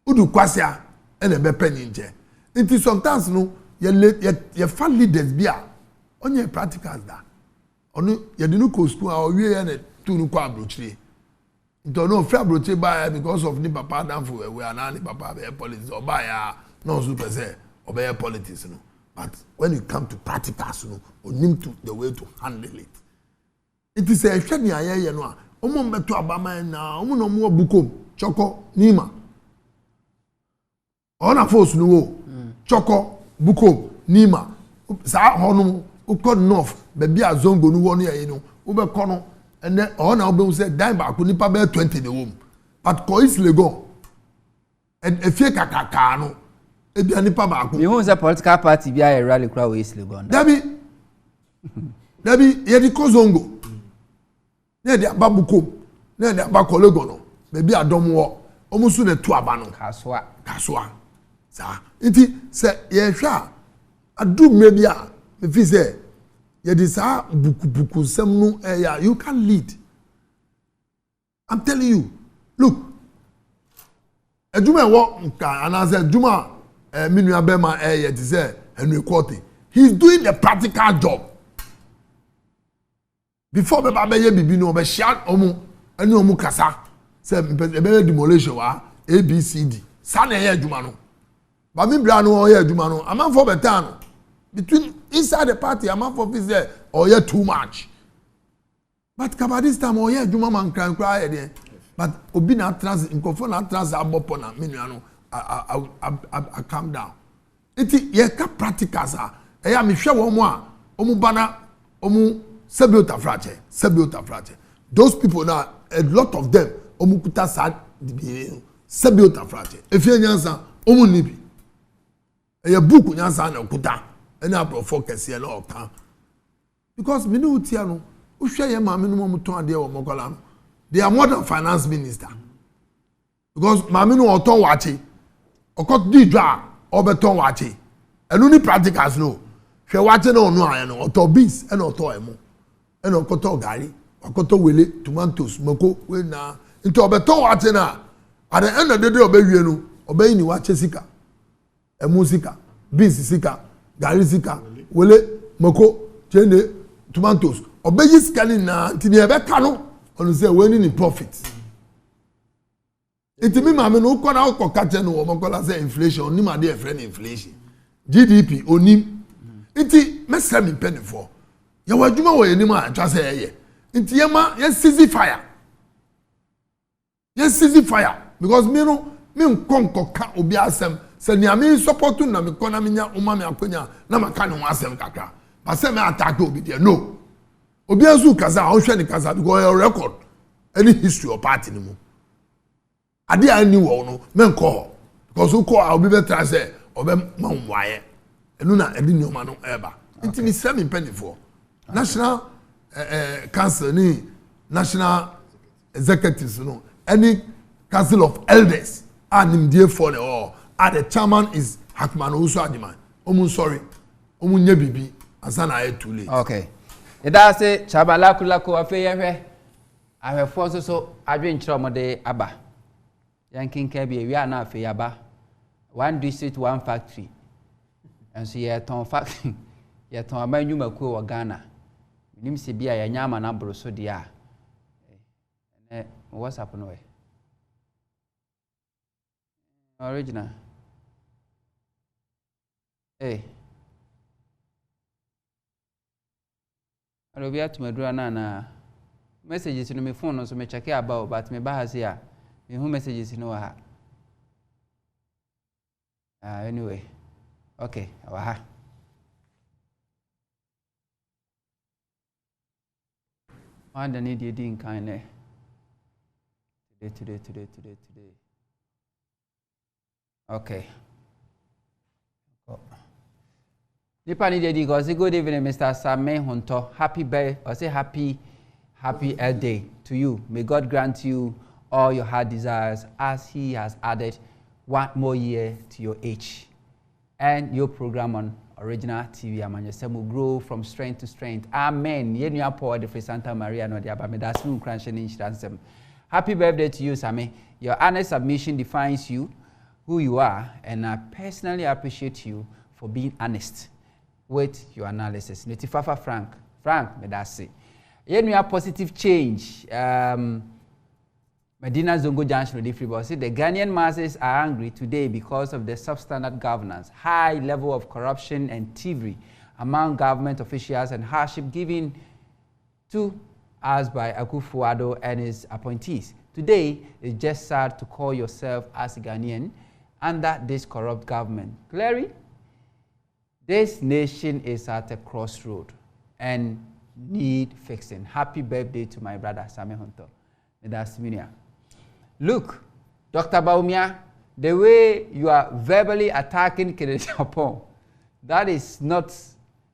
C: Udu kwasia ene be penny nje. Into sometimes no ye fan leaders bia onye practicals da. Onu ye dinu ko school a owie ye na tunu kwa abrochire. Into no free abrochire ba because of ni papa dan for we ana ni papa be politics oba ya no so pe say obey politics no. But when it come to practicals no, onim to the way to handle it. It is a hwɛ ni ayɛ no a ɔmo mbeto abaman na ɔmo no mo bukom choko nima ona force no wo choko bukom nima sa hono ukɔ north baabi a zongo no wo no yɛ no wo be kɔ no ene ona wo be sɛ dan ba ko nipa be 20 de wo but ko is legon efie kakaka no ebia nipa ba ko
A: me hu sɛ political party bi a rally kra wo is legon
C: dabi ye di ko zongo na de ababukom na de abakologo no be bi adom wo omusu na tu aba no kasoa sa nti se ye hwa adu me bia me fi se ye di sa buku sem no ya you can lead. I'm telling you, look, aduma wo nka anaze aduma minu abema ye ti se Henry Quarty, he's doing the practical job. Before be ye bibi no be share omu ani omu kasa say be demolition wa ABCD sa na ye aduma no ba mi bra no ye aduma no am for better no between inside the party am for visit or ye too much but kaba this time or ye aduma man kran kra ye there but obi na trans nkofo na trans abopo na me nua no I calm down iti ye ka practicals a e ya me hwe wo mu a omu bana omu Sebiota frache. Those people now, a lot of them, omukuta sad Sebiota frache. If you nyansa, omu nibi. A book nyansa na okuta. Any abro focus here no kan. Because minu utiano, ushe ye ma minu mo ton ade wo mokola no. They are more than finance minister. Because ma minu oton wache. Okot di dwa obeton wache enu ni practicals no hwe wache na onu aye no oto beans e na oto emo e na okoto gari okoto wele tomatoes mako we na nti obeton wache na at the end of the day obewie no obeyi ni wache sika emu sika beans sika gari sika wele mako chene tomatoes obeyi sika ni na nti ni ebe ka no onu say we ni profit. It means I'm no kona ko catch no wo ko la say inflation ni ma dey friend inflation GDP onim iti mesra mi penny for ye wadwuma wo enim a twa say ye iti ye ma ye seize fire because me no me nkonko ka obi asem se ni ami support na me kona me nya uma me akonya na maka ne ho asem kakra ba se me attack obi there no obi azu kaza a hwe ni kaza because your record any history or party ni mu ade ani wo no men ko because ko a obi betra say obe manwaye enu na edi ni o ma no eba nti ni semi penny for national council ni national executives no any council of elders anim die for the all the chairman is Hakman Osu Adiman omun sorry omun nye bibi asana aye too late.
A: Okay ida say chabala kulako afeyehwe ahwefo so adwenkyerɛ mo de aba yankin kabi wi ana afi yaba one district one factory and so ye ton factory ye ton amanyuma ku wo Ghana nim se bia ya nyama na bro so dia what's happen no original alo bia to madura na messages no me phone no so me check about but me ba hase a me who messages no ha anyway okay wa and need you din kind today okay Nipa ni dedi go say good evening Mr. Same Hunto happy birthday or say happy Earth Day to you. May God grant you all your heart desires as he has added one more year to your age. And your program on Original TV Amanyesem will grow from strength to strength. Amen. Yenu apo de Santa Maria no dia ba me das mu kranshe ni nshiransem. Happy birthday to you, Same. Your honest submission defines you, who you are, and I personally appreciate you for being honest with your analysis. Nitifafa Frank Medasi. Yenu positive change. Medina Zongo Junction with free boss. The Ghanaian masses are angry today because of the substandard governance, high level of corruption and thievery among government officials, and hardship given to us by Akufo-Addo and his appointees. Today, it's just sad to call yourself as a Ghanaian under this corrupt government. Clearly, this nation is at a crossroad and need fixing. Happy birthday to my brother, Same Hunto. That's Minia. Look, Dr. Baumia, the way you are verbally attacking Kennedy Japon, that is not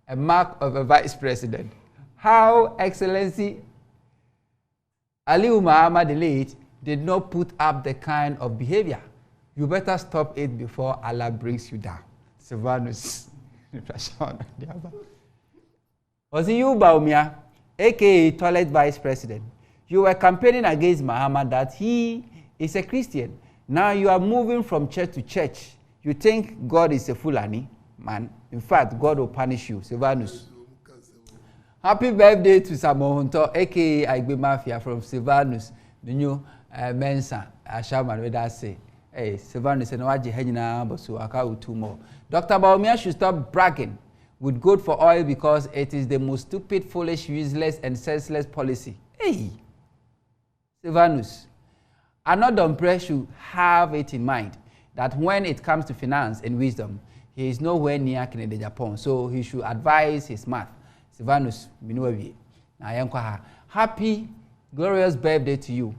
A: a mark of a vice president. How Excellency Aliu Muhammad the late did not put up the kind of behavior. You better stop it before Allah brings you down. Silvanus. Was it you, Baumia, aka Toilet Vice President? You were campaigning against Muhammad that he is a Christian. Now you are moving from church to church. You think God is a Fulani man. In fact, God will punish you. Silvanus. Happy birthday to Samohunto, aka Aigbe Mafia from Silvanus, the new Mensa, Ashaman, where that say. Hey, Silvanus, and Waji Henina, Bosu, Akau, 2 more. Dr. Baumia should stop bragging with good for oil because it is the most stupid, foolish, useless, and senseless policy. Hey, Silvanus, Anodonpre should have it in mind that when it comes to finance and wisdom, he is nowhere near Kennedy Japon, so he should advise his math. Silvanus, Minuavi, happy, glorious birthday to you.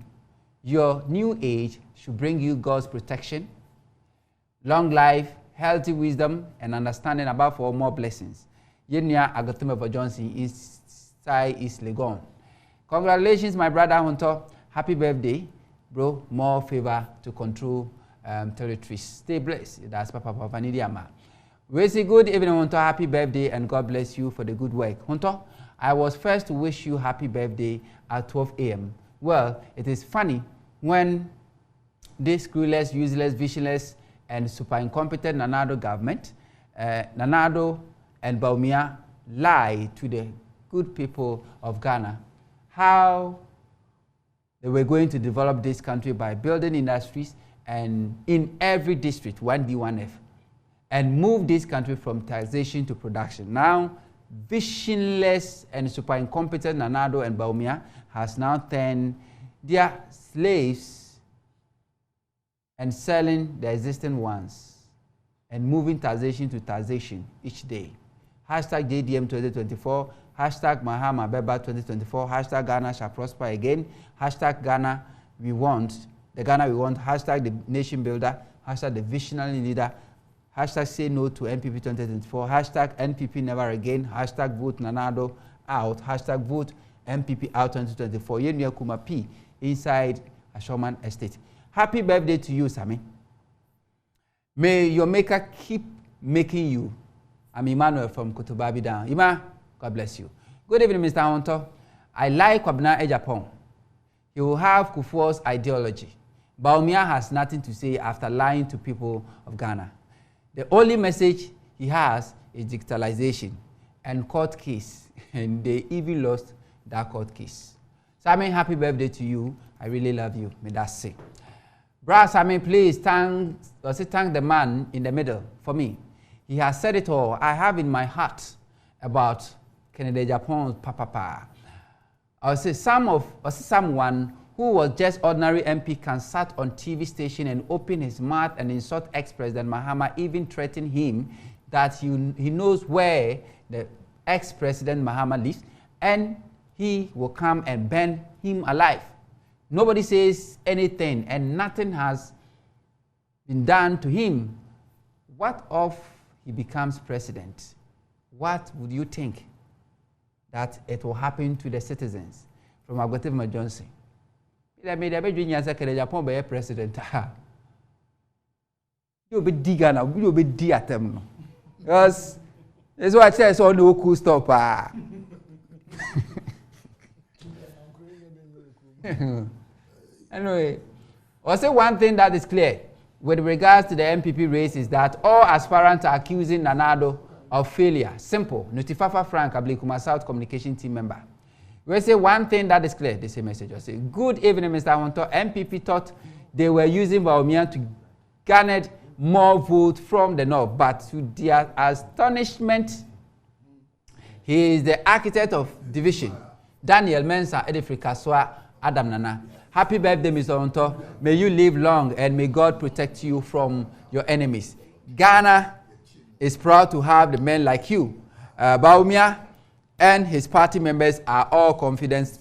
A: Your new age should bring you God's protection, long life, healthy wisdom, and understanding, above all more blessings. Yenya Agatumeva Johnson is Legon. Congratulations, my brother Hunter. Happy birthday, bro. More favor to control territories. Stay blessed. That's Papa Nidiama. We say good evening, Hunter. Happy birthday and God bless you for the good work. Hunter, I was first to wish you happy birthday at 12 a.m. Well, it is funny when this clueless, useless, visionless, and super incompetent Nanado government, Nanado and Bawumia lie to the good people of Ghana how they were going to develop this country by building industries and in every district, 1D, 1F, and move this country from taxation to production. Now, visionless and super incompetent Nanado and Bawumia has now turned their slaves and selling the existing ones and moving taxation to taxation each day. Hashtag JDM 2024, hashtag Mahama Beba 2024, hashtag Ghana shall prosper again, hashtag Ghana we want, the Ghana we want, hashtag the nation builder, hashtag the visionary leader, hashtag say no to NPP 2024, hashtag NPP never again, hashtag vote Nanado out, hashtag vote NPP out 2024. Yenua Kuma P inside Ashoman Estate. Happy birthday to you, Sammy. May your maker keep making you. I'm Emmanuel from Kotobabi down. Ima, God bless you. Good evening, Mr. Hunter. I like Kwabena Ejapong. He will have Kufuor's ideology. Bawumia has nothing to say after lying to people of Ghana. The only message he has is digitalization and court case, and they even lost that court case. Sammy, happy birthday to you. I really love you. May that say. Brother Sammy, please thank the man in the middle for me. He has said it all. I have in my heart about Kennedy Japan's papa. I'll say someone who was just ordinary MP can sat on TV station and open his mouth and insult ex-president Mahama, even threaten him that he knows where the ex-president Mahama lives, and he will come and burn him alive. Nobody says anything and nothing has been done to him. What if he becomes president? What would you think that it will happen to the citizens? From Agwatima Johnson. I made a Virginia Secretary Japan by a president. You'll be digging, you'll be diatem. Because that's what I say, so no cool stop. Anyway, I'll say one thing that is clear with regards to the NPP race is that all aspirants are accusing Nanado of failure. Simple. Nutifafa Frank, Ablikuma South Communication Team member. We say one thing that is clear. They say message. I say, good evening, Mr. Hunter. NPP thought they were using Bawumia to garner more votes from the north, but to their astonishment, he is the architect of division. Daniel Mensah, Edifrika Swa, Adam Nana. Happy birthday, Mr. Hunter. May you live long and may God protect you from your enemies. Ghana is proud to have the men like you. Bawumia and his party members are all confident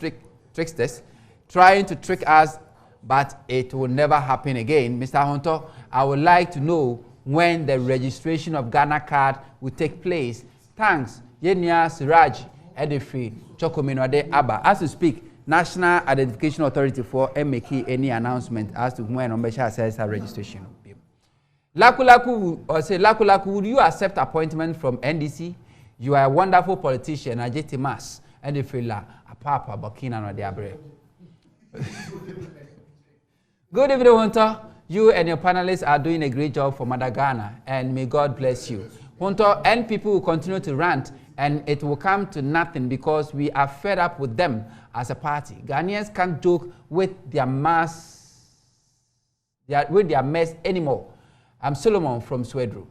A: tricksters trying to trick us, but it will never happen again. Mr. Hunter, I would like to know when the registration of Ghana card will take place. Thanks. Yenya Siraj, Edifri, Chokominwade Abba. As we speak, National Identification Authority for make any announcement as to when Ombesha says her registration. Lakulaku, would you accept appointment from NDC? You are a wonderful politician, Ajeti Mas, and the fella, a papa, Burkina, no Diabre. Good evening, Hunter. You and your panelists are doing a great job for Mother Ghana, and may God bless you. Hunter, and people will continue to rant, and it will come to nothing because we are fed up with them as a party. Ghanaians can't joke with their mess anymore. I'm Solomon from Swedru.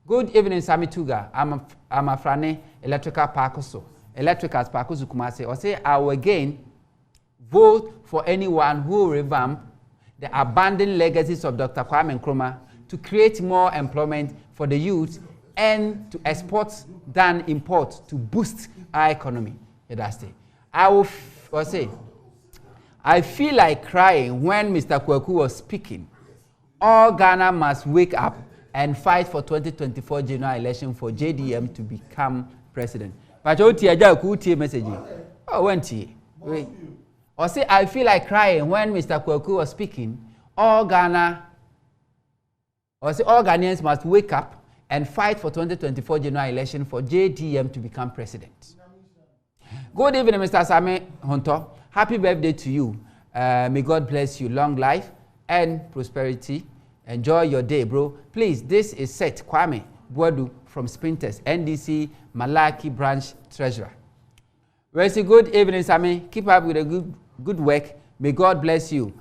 A: Good evening, Sami Tuga. I'm a frane electrical parkoso. Electricals parkoso kumase. Or say I will again vote for anyone who will revamp the abandoned legacies of Dr. Kwame Nkrumah to create more employment for the youth and to export than import to boost our economy. I feel like crying when Mr. Kweku was speaking. All Ghana must wake up and fight for 2024 general election for JDM to become president. But message. Oh, wait. Or say, I feel like crying when Mr. Kweku was speaking. All Ghana Or say all Ghanaians must wake up and fight for 2024 general election for JDM to become president. Good evening, Mr. Same Honto. Happy birthday to you. May God bless you. Long life and prosperity. Enjoy your day, bro. Please, this is Seth Kwame Buadu from Sprinters, NDC Malaki Branch Treasurer. Well, say good evening, Sammy. Keep up with the good work. May God bless you.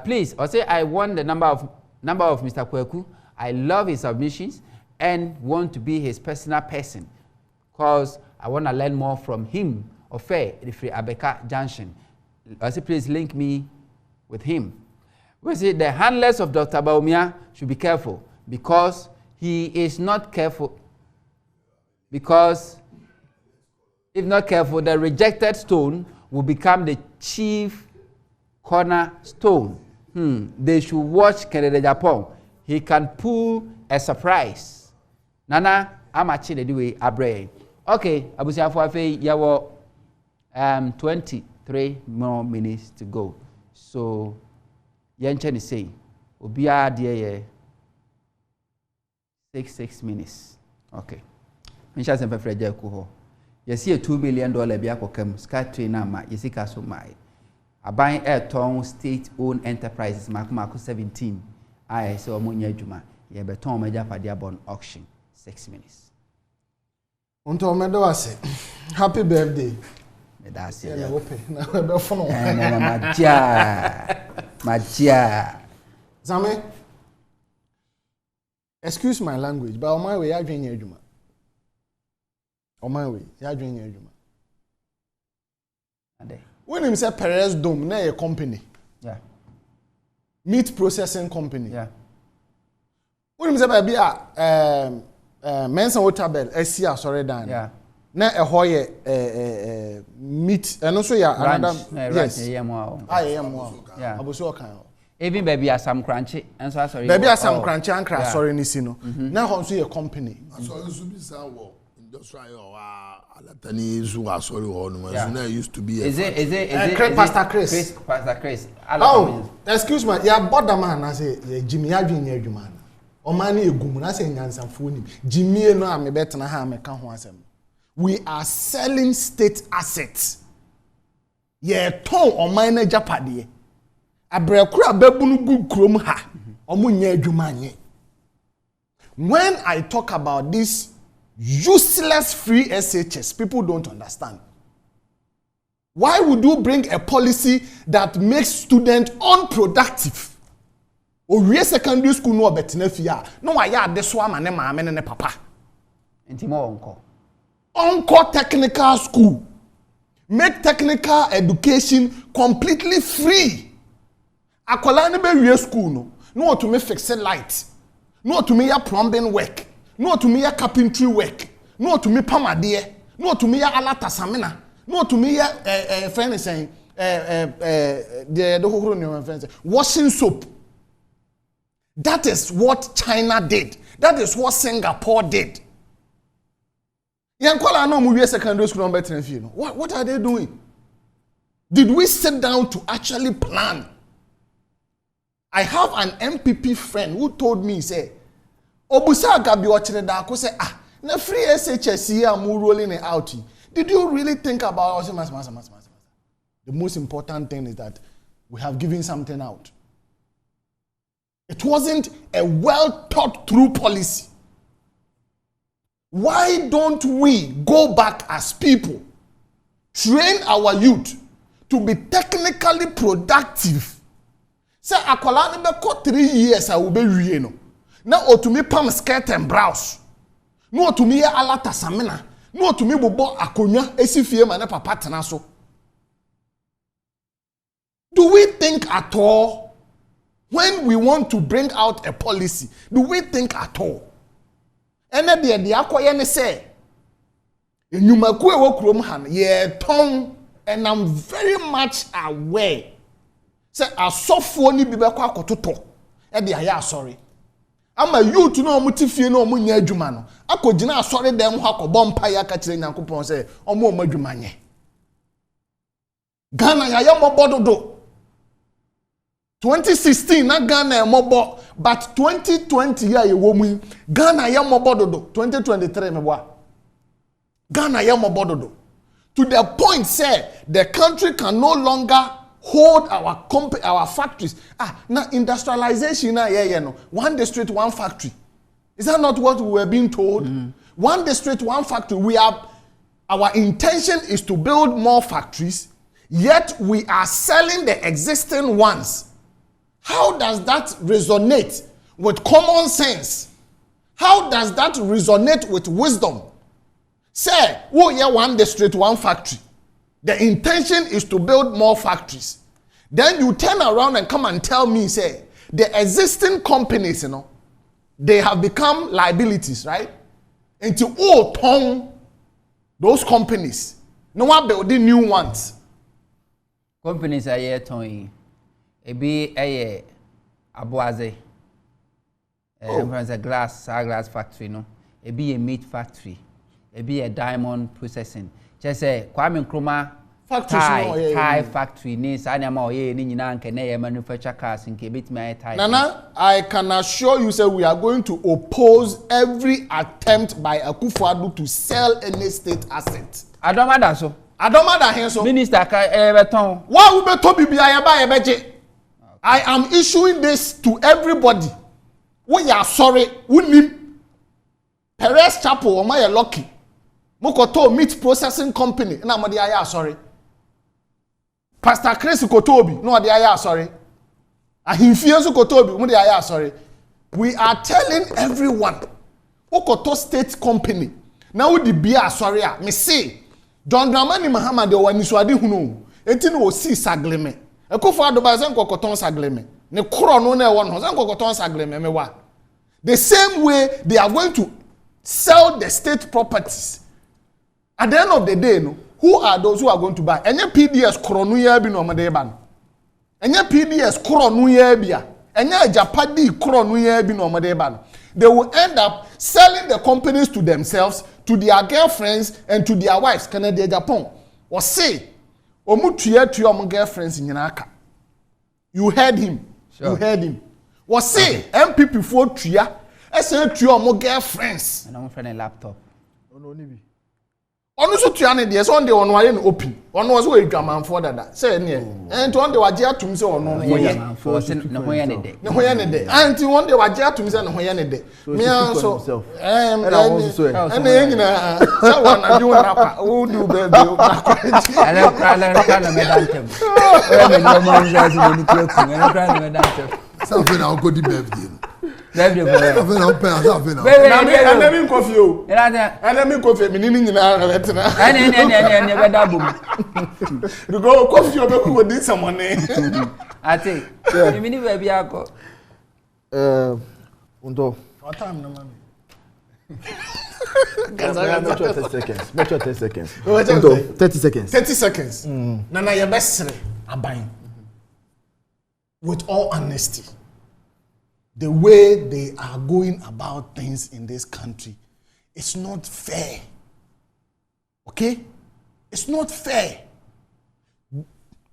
A: Please, or say I want the number of Mr. Kweku. I love his submissions and want to be his personal person because I want to learn more from him. Ofe, the Free Abeka Junction. I say, please link me with him. We say the handlers of Dr. Baumia should be careful because he is not careful. Because if not careful, the rejected stone will become the chief cornerstone. They should watch Kennedy Japan. He can pull a surprise. Nana, I'm actually the way Abre. Okay, Abusia Fuafe, yawo 23 more minutes to go. So, Yenchen is saying, Obia dear 6 minutes. Okay. Misha sempe freje kuho. Yesi $2 billion bia kokem sky trainer ma yesi kaso mai. Aban Airton state-owned enterprises Makumako 17. I saw Munya Juma. Ye beton meja padia bon auction. 6 minutes.
B: Unto medo ase. Happy birthday.
A: That's
B: it.
A: Magia.
B: Zame. Excuse my language, but on my way, I drink your juma. On my way, I drink your juma. When him say Perez Dome, na a company.
A: Yeah.
B: Meat processing company.
A: Yeah.
B: When him say baby Mensa Waterbell, SCA sorry dan.
A: Yeah.
B: Na a hoye meat and also ya another
A: yes.
B: Yeah. Abuso kan.
A: Even baby has some crunchy and so sorry.
B: Baby has some crunchy and crash sorry ni sino. Na honso ye company.
C: So you be say wo industrial or alatani zu sorry ho no na used to be.
A: Is it
B: Pastor Chris?
A: Pastor Chris.
B: Oh, excuse me. Ya border man na say Jimmy adwin ye adwuma na. O man na egum na say nyansamfo ni. Jimmy no am betena ha meka ho asem. We are selling state assets. Ye ton o man na japade. Abrekura babunu gu krom ha. Omo nya adwuma anye. When I talk about this useless free SHS, people don't understand. Why would you bring a policy that makes students unproductive? Owie secondary school no betena fia. No wa ya de so ama ne maame ne papa.
A: Intimo
B: Onko technical school. Make technical education completely free. Akola ne be wie school no to me fix light. No to me ya plumbing work. No to me ya carpentry work. No to me pamade. No to me ya alata samina. No to me ya friend saying the washing soap. That is what China did. That is what Singapore did. What are they doing? Did we sit down to actually plan? I have an NPP friend who told me, say, Obusa Gabi Ochireda, ko say, na free SHS here am rolling it out. Did you really think about us? The most important thing is that we have given something out. It wasn't a well thought through policy. Why don't we go back as people, train our youth to be technically productive? Say akola ne be 3 years I will be wie no. Na otumi pam skirt and blouse. No otumi ye alata samina. No otumi bobo akonya esifie ma ne papa tena so. Do we think at all when we want to bring out a policy? Do we think at all? Ene de akoye ne say enyumaku e wo krom han ye ton, and I'm very much aware. Say asofo ni bi be kwa akototo e de aya asori. Ama youth no omutifie no omunya adwuma no akogina asori dem ho akobọ mpa ya ka kire Nyankopon say omo omadwuma nye. Ghana ya mobododo. 2016 na Ghana mobo, but 2020 ya ye womu Ghana ya mobo dodo. 2023 meboa. Ghana ya mobo dodo. To the point say the country can no longer hold our factories. Now industrialization na no. One district, one factory. Is that not what we were being told? One district, one factory. Our intention is to build more factories, yet we are selling the existing ones. How does that resonate with common sense? How does that resonate with wisdom? Say, one district, one factory. The intention is to build more factories. Then you turn around and come and tell me, say, the existing companies, they have become liabilities, right? Until all tongue those companies. No one building new ones.
A: Companies are here tongue. Ebi Abuaze. A glass factory, no. Ebi a meat factory. Ebi a diamond processing. Just say Kwame Nkrumah Thai factory ni sanyama oye ni nyina nke na manufacture cars nke bit me Thai.
B: Nana, I can assure you say we are going to oppose every attempt by Akufo-Addo to sell any state asset.
A: Adomada so.
B: Adomada hen so.
A: Minister ka beton.
B: Why we beton bibia ya ba ebeje? I am issuing this to everybody. We are sorry. Unim Perez Chapel o my lucky. Mokoto meat processing company. Na mo dey aya sorry. Pastor Chris Kotobi, no, they are sorry. Ahimfie Kotobi, no, they are sorry. We are telling everyone, Okoto State Company. Now the beer sorry, me say, John Dramani Mahama de Waniswadi Hunu, etin wo si sagleme. Akufo-Addo ba zen kokoton sagleme. Ne kro no na won ho zen kokoton sagleme me wa. The same way they are going to sell the state properties. At the end of the day, no. Who are those who are going to buy? Enye PDS kronu ya bi no mede ba no. Enye PDS kronu ya bia. Enye Japadi kronu ya bi no mede ba no. They will end up selling the companies to themselves, to their girlfriends and to their wives. Canada Japan. Or say omu tuya omu girlfriends nyina aka. You heard him. Sure. You heard him. Or say NPP for tuya ese tuya omu girlfriends.
A: And I'm friend a laptop.
B: No ni bi. Onu so tuane de so on de onu aye no open onu was we dwaman for dada say ne enti on de waje atum se onu no ye
A: ne ho ye ne de
B: ne ho ye ne de enti on de waje atum se ne ho ye ne de me so and nyina say one adu na pa o du baby o
A: ala me dantem o me no man just ni ku me dantem
C: something na go di birthday
A: David
C: something na pay something na
B: na me coffee o na me coffee me ni nyina retina
A: ne be da bom
B: you go coffee o be ko di someone
A: ati me ni be bia ko
D: unto
B: what time na man
D: 30 seconds.
B: 30 seconds. Nana your best aban. With all honesty, the way they are going about things in this country, it's not fair. Okay? It's not fair.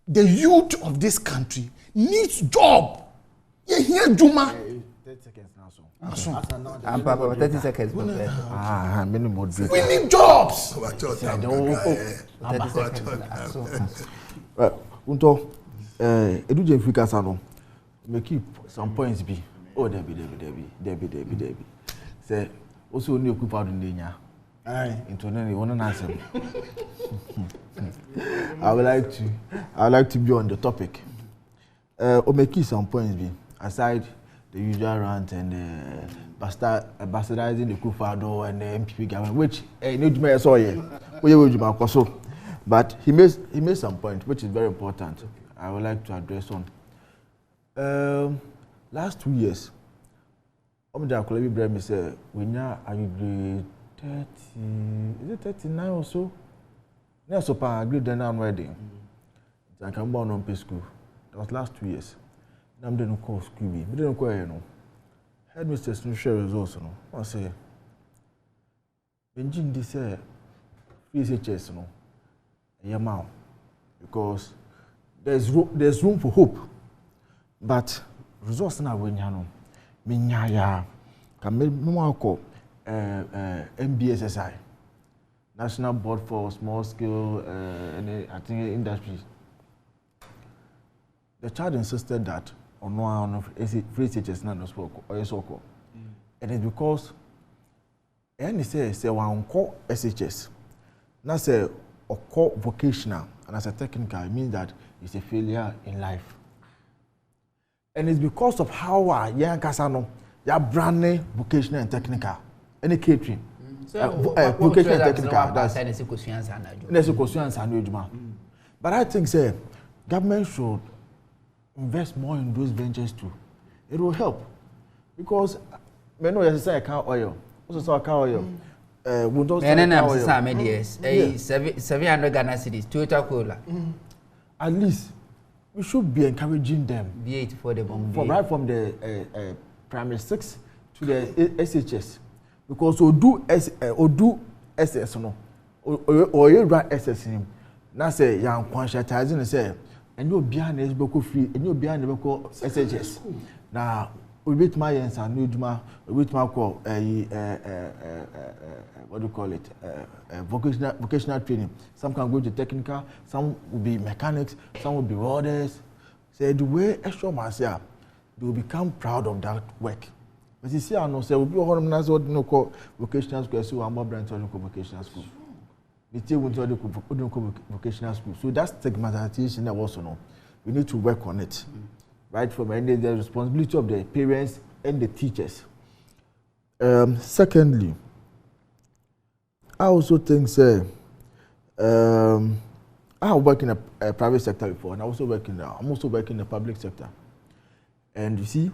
B: The youth of this country needs job. Yeah, here Juma.
D: 30 seconds now.
A: I'm Papa, 30 seconds.
B: We need jobs.
A: 30 seconds.
D: Unto Eduje Africa Sano, me keep some points be. Oh, Debbie. Say, also only occupy the Ninya. Aye, into one answer. I would like to be on the topic. Me keep some points be aside the usual rant and bastardizing the Akufo-Addo and the NPP government, which need me saw here. But he made some point which is very important. I would like to address on. Last 2 years, Omojakolobi Bremi said, when are you grade 30? Is it 39 or so? No, so I agreed then I'm ready. I can born on pay school. That was last 2 years. I'm doing call school. We didn't call headmistress no share results. I say, Benjin this PSHS because there's room for hope But resource na we nya no me nya ya ka me mo akọ NBSSI, National Board for Small Scale I think Industries. The child insisted that on one of free teachers not spoke or so. And it's because any say one call SHS, not say or call vocational and as a technical, it means that it's a failure in life. And it's because of how young Casano, ya brand name vocational and technical, any catering. Vocational and technical. That's but I think say government should invest more in those ventures too. It will help because me know you say car oil. Also say car oil. We don't say car oil.
A: 700 Ghana cedis Toyota Corolla.
D: At least we should be encouraging them.
A: V8 for the bomb.
D: From the primary 6 to the SHS, because Odu SS no or you run SS him. Now say young conscientizing say and you behind is boko free and you behind the boko SHS. Now we beat my answer and we beat my call what do you call it? Vocational training. Some can go to technical, some will be mechanics, some will be welders. Say the way extra myself, they will become proud of that work. But you see, I know say we be one of them no call vocational school, so I'm more brand vocational school. The team will do vocational school. So that's stigmatization that also know. We need to work on it. Right from any the responsibility of the parents and the teachers. Secondly, I also think say I have worked in a private sector before, and I'm also working in the public sector. And you see,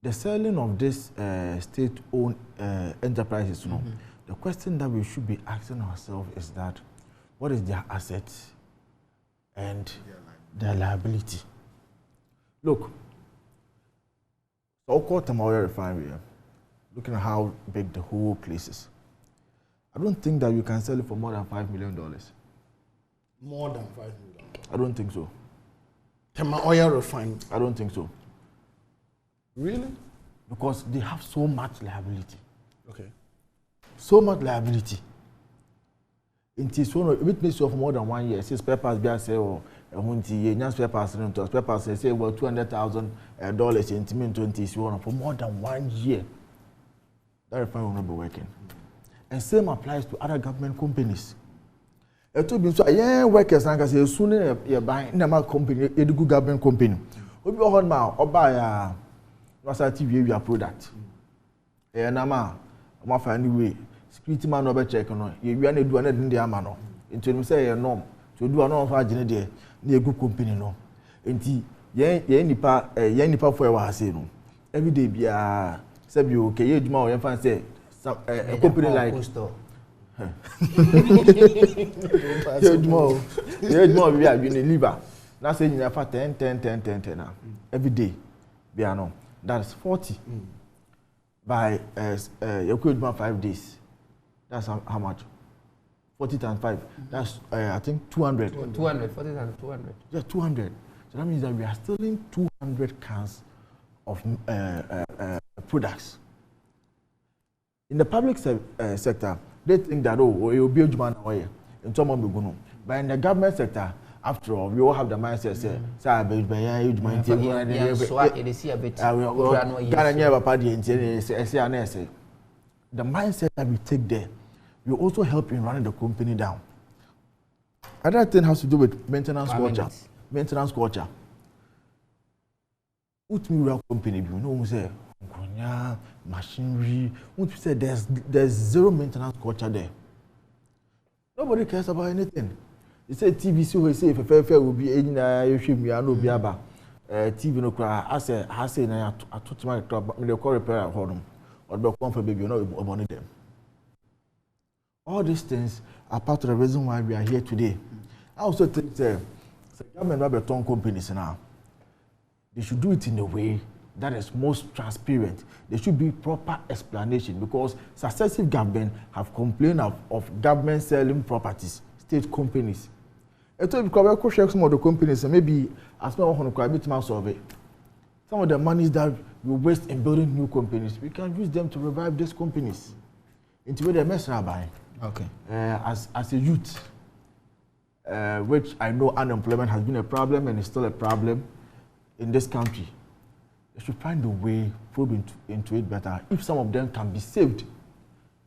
D: the selling of this state-owned enterprises, you know, the question that we should be asking ourselves is that, what is their assets and their liability? Look, so-called Tamawa refinery, looking at how big the whole place is, I don't think that you can sell it for more than $5 million.
B: More than $5 million?
D: I don't think so.
B: Tema oil refinery?
D: I don't think so.
B: Really?
D: Because they have so much liability.
B: Okay.
D: So much liability. It is one of it makes you for more than 1 year. Say spare parts be say or spare parts spare parts say well $200,000 in 20 is one for more than 1 year. That refinery will not be working. And same applies to other government companies. It will be so workers and say soon you buy in a company, a good government company. We be on now or buy TV product. Nama I'm anyway. Security man over check on you. We are not doing anything there, man. Until we say a norm to do another margin there near good company. No, and nipa for a say no. Every day be a said you okay, you tomorrow and find say some a company like tomorrow we are doing liver. Now saying you have 10 now. Every day be a no. That's 40 by you could 5 days. That's how much? 40 times 5. That's I think 200.
A: 200, 40 times 200.
D: Yeah, 200. So that means that we are stealing 200 cans of products. In the public sector, they think that you'll be a man away in some of the but in the government sector, after all, we all have the mindset say, the mindset that we take there will also help in running the company down. Another thing has to do with maintenance culture. Maintenance culture. What me real company, you know, say machinery. What we say there's zero maintenance culture there. Nobody cares about anything. You say TVC will say if a fair will be in you should be no be about TV no cry. I say na I took my club, me call repair at home. Or the comfort baby, you know about them. All these things are part of the reason why we are here today. I also think the government Roberton companies now, they should do it in a way that is most transparent. There should be proper explanation because successive government have complained of government selling properties, state companies. It will be some of the companies, and maybe as well on a bit survey. Some of the monies that we waste in building new companies, we can use them to revive these companies into where they're messing by.
A: Okay.
D: As a youth, which I know unemployment has been a problem and is still a problem in this country, they should find a way probe into it better. If some of them can be saved.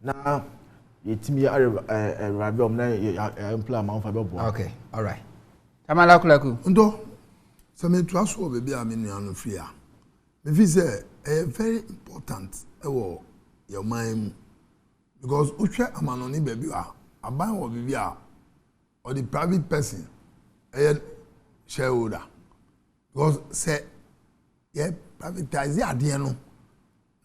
D: Now, it's me
A: okay, all right. Tamala Kulaku.
C: Ndo, so me trust for baby I mean you free. Me feel say very important your mind because uche amanoni baby aban wo baby or the private person shareholder because say privatize ade no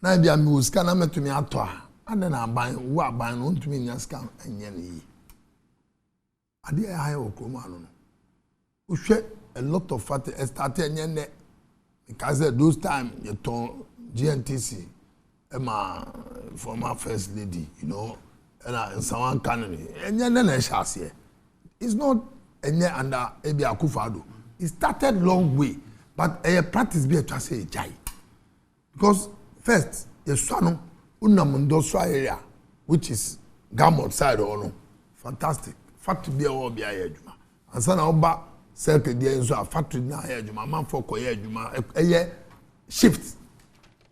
C: na bia me uska na metumi ato a ade na aban wo aban no ntumi nya ska enye ne yi ade high okroma no uhwe a lot of fat started enye ne because those time you turn GNTC Emma former first lady you know and someone can enye ne na shase it's not enye under Ebi Akufo-Addo it started long way but a practice be to say jai because first the swano unam industrial area which is Gamot side or no fantastic factory be all be adwuma ansa na oba circle there so a factory na adwuma man for koye adwuma eye shift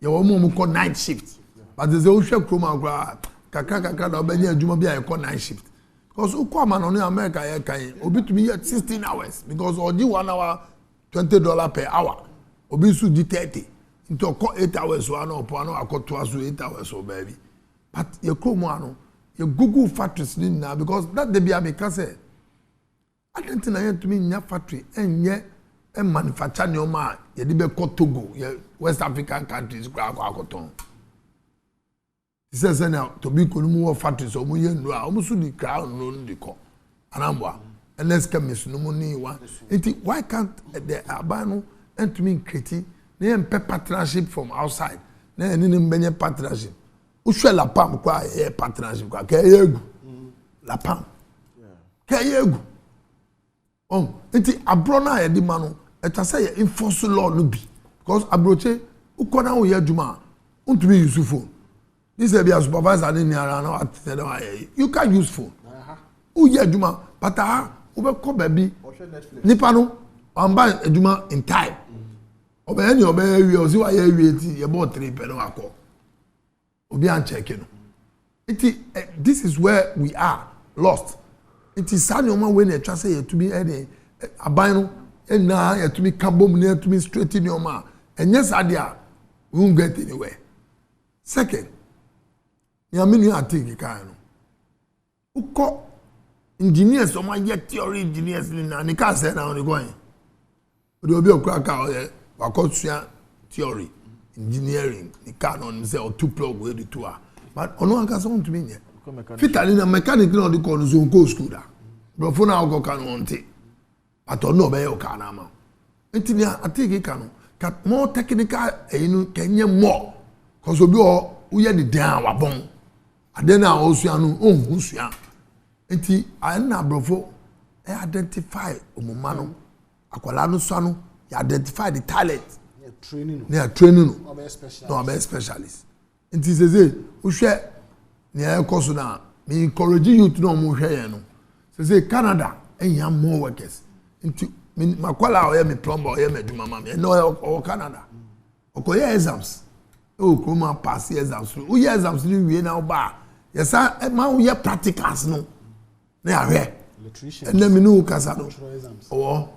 C: ye wo mo ko night shift but there is a kroma gra kakaka na oba nya adwuma be ko night shift because ukwa no America ye kan obi to be 16 hours because oji 1 hour $20 per hour. Obi su di 30. Into 8 hours one or no akoto aso 8 hours so baby. But you come ano, you Google factories now because that they be a make say. I don't think to me nya factory and ye and manufacture no ma ye di be Togo, ye West African countries gra akoton. He says now to be konumu factories o mu ye nro a o mu su di crown no ndi ko. Anambwa. And let's come miss no money one. Why can't the Abano and to me create they partnership from outside? They any partnership. Ushe la pam kwa partnership kwa ke yegu. La pam. Ke yegu. Abrona ya di mano et say enforce law no be because abroche ukona wo yaduma untumi use phone. This be a supervisor ni ara na you can use phone. Who yaduma but ube ko baby nipa no amba adwuma in time obe any obe wi o si wa ye wi eti ye bo 3 pe no akọ obi an check no this is where we are lost it is sanyoma when e twa say ye to be aban no na ye to be kabom na to be straight in your ma enye sade a we won't get anywhere second ya menu atiki kan no uko engineers so my theory engineers na ni ka say na on going o obi okura ka o wakosua theory engineering ni ka no say o two plug we the two but ono aka so ntumi nye fitali na mechanic na the ko no so go school da bro for na go ka no nti but ono be o ka na ma ntini atiki ka no ka more technical enu kenye more cause obi o uye the dan wa bon ade na o sua no o hu sua enti ana brofo identify omuma no akwala no so no identify the talent training no be specialist enti seze uhwe ne ekoso na me encourage youth no mo hwe ye no seze Canada enya more workers enti makwala o ye me plumber o ye me dwuma ma me no o Canada okoye exams o kuma pass exams o ye exams ni wie na oba yesa ma o ye practicals no na ahwe electricians and me no kasa no oh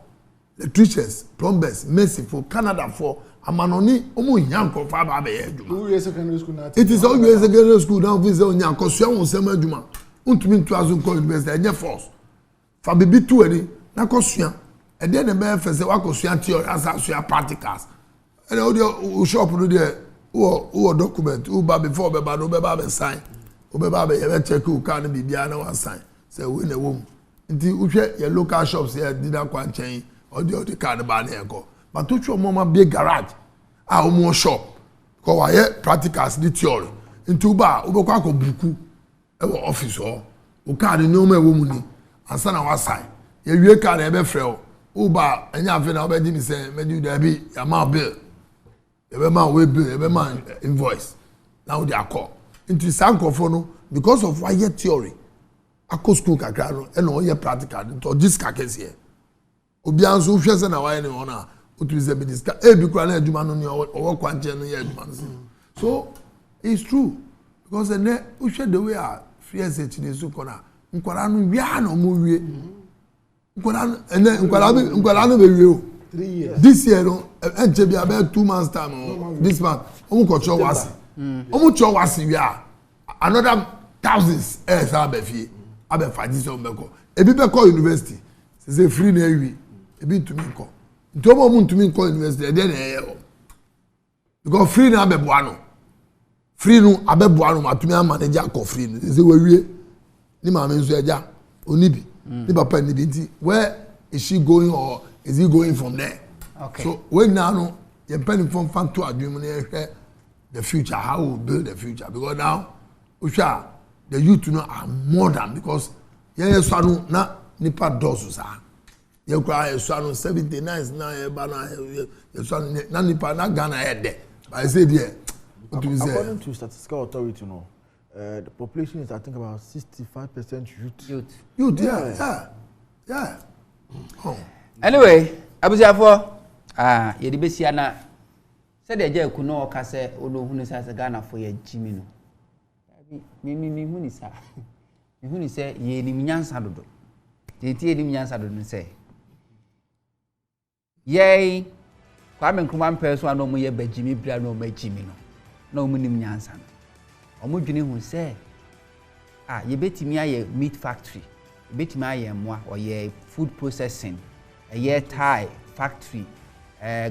C: electricians plumbers merciful Canada for amanoni omo nyanko fa ba be adwuma secondary school na it is always secondary school now visa onyanko so won sem adwuma untumi ntuazo ko university enye force fa bibi tu ani na kosua e de be fese wakosua theory asa sua practicals and o shop no there o document o ba before be ba no be ba be sign o be ba be ye check o kan bibia na wan sign say we na wom nti uhwe ye local shops here dida kwanchen odi card ba na eko but to mo ma be garage o mo shop ko wa ye practicals the theory nti ba o be kwa ko buku e wo office o card no ma wo mu ni ansa na wa sign ye wie ka na ebe frɛ o uba enya afi na obe di mi say me do there be ya ma bill ebe ma we bill ebe ma invoice now they are call into sankofo no because of why your theory akọ school kakra no e no ye practical to this kakese here obi anso hwe se na why ne ona otu ze be discuss e bi kura na aduma no ne owo kwanche no ye aduma no so it's true because the hwe the way a fears it dey so kona nkwara no wia na omo wie nkwara no be wie o
B: 3 years
C: this year no enche bi about 2 months time or this month omo ko cho wasi omo cho wasi wia another thousands abefie abefaji so mbeko ebi be call university say free na ewi ebi ntumi nko ntomo mu ntumi nko university e dey na eye because free na abeboa no free no abeboa no matumi manager ko free no say wawie ni ma me nso eja onibi ni papa ni binti where is she going or is he going from there
A: okay
C: so when now no you penny from fan to adwum na the future how we build the future because now usha the youth know are modern because yeah so no na nipa dosu sa you cry so no 79 na e ba na you so na nipa na Ghana head there but I say there
D: according to statistical authority the population is I think about 65%
C: youth yeah
A: oh anyway abuziafo ye di besia na se de je ku no ka se ono hunu sa Ghana fo ye jimi no mi huni sa mi huni se ye ni nyansa dodo tie ni nyansa dodo se ye kwa men kuma mpeso ano mu ye bajimi bra no majimi no na omu ni nyansa no omu dwene hu se ye betimi aye meat factory betimi aye moa or ye food processing ye tie factory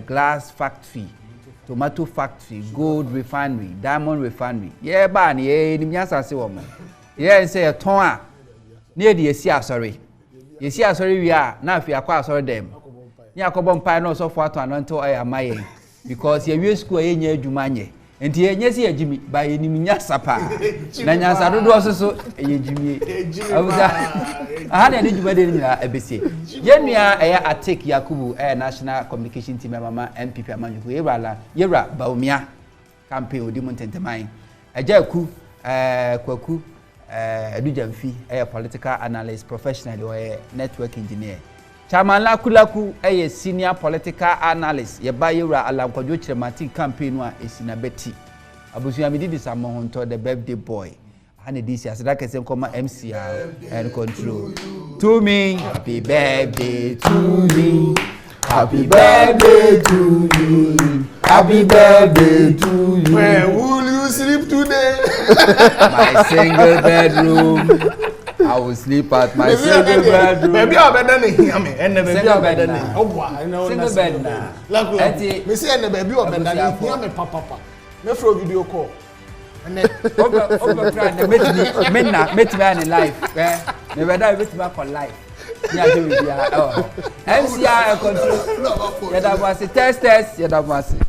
A: glass factory tomato factory gold refinery diamond refinery ye ba na ye ni nyansa se wo mo ye say ton a na ye de esi asori wi a na afi akwa asori dem ni akobom pai na so fo ato anonto amaye because ye wi school ye nya adwuma nye enti ye nya si agimi ba ye ni nyansa pa na nyansa dodo so ye jimi abuza aha na de dwuma de nyina ebesie ye nua Atik Yakubu national communication team mama NPP amanjuku yera baumia campaign odi montenteman ajaku kwaku edujamfi political analyst professional or network engineer Chairman Lakulaku senior political analyst ye ba yera alankwadwo chirematic campaign no a esina beti abusuya mi didi samonto the birthday boy and this as that can come MCR and control to me happy birthday to me happy birthday to you happy birthday to you
B: where will you sleep today
A: my single bedroom I will sleep at my single bedroom
B: baby obeda ne hear me and baby obeda ne ogwa
A: single bed na
B: like me say and baby obeda ne hear me papa me throw video call and
A: over brand met me in life me whether met me for life ya do we MCR control ya da was test ya da was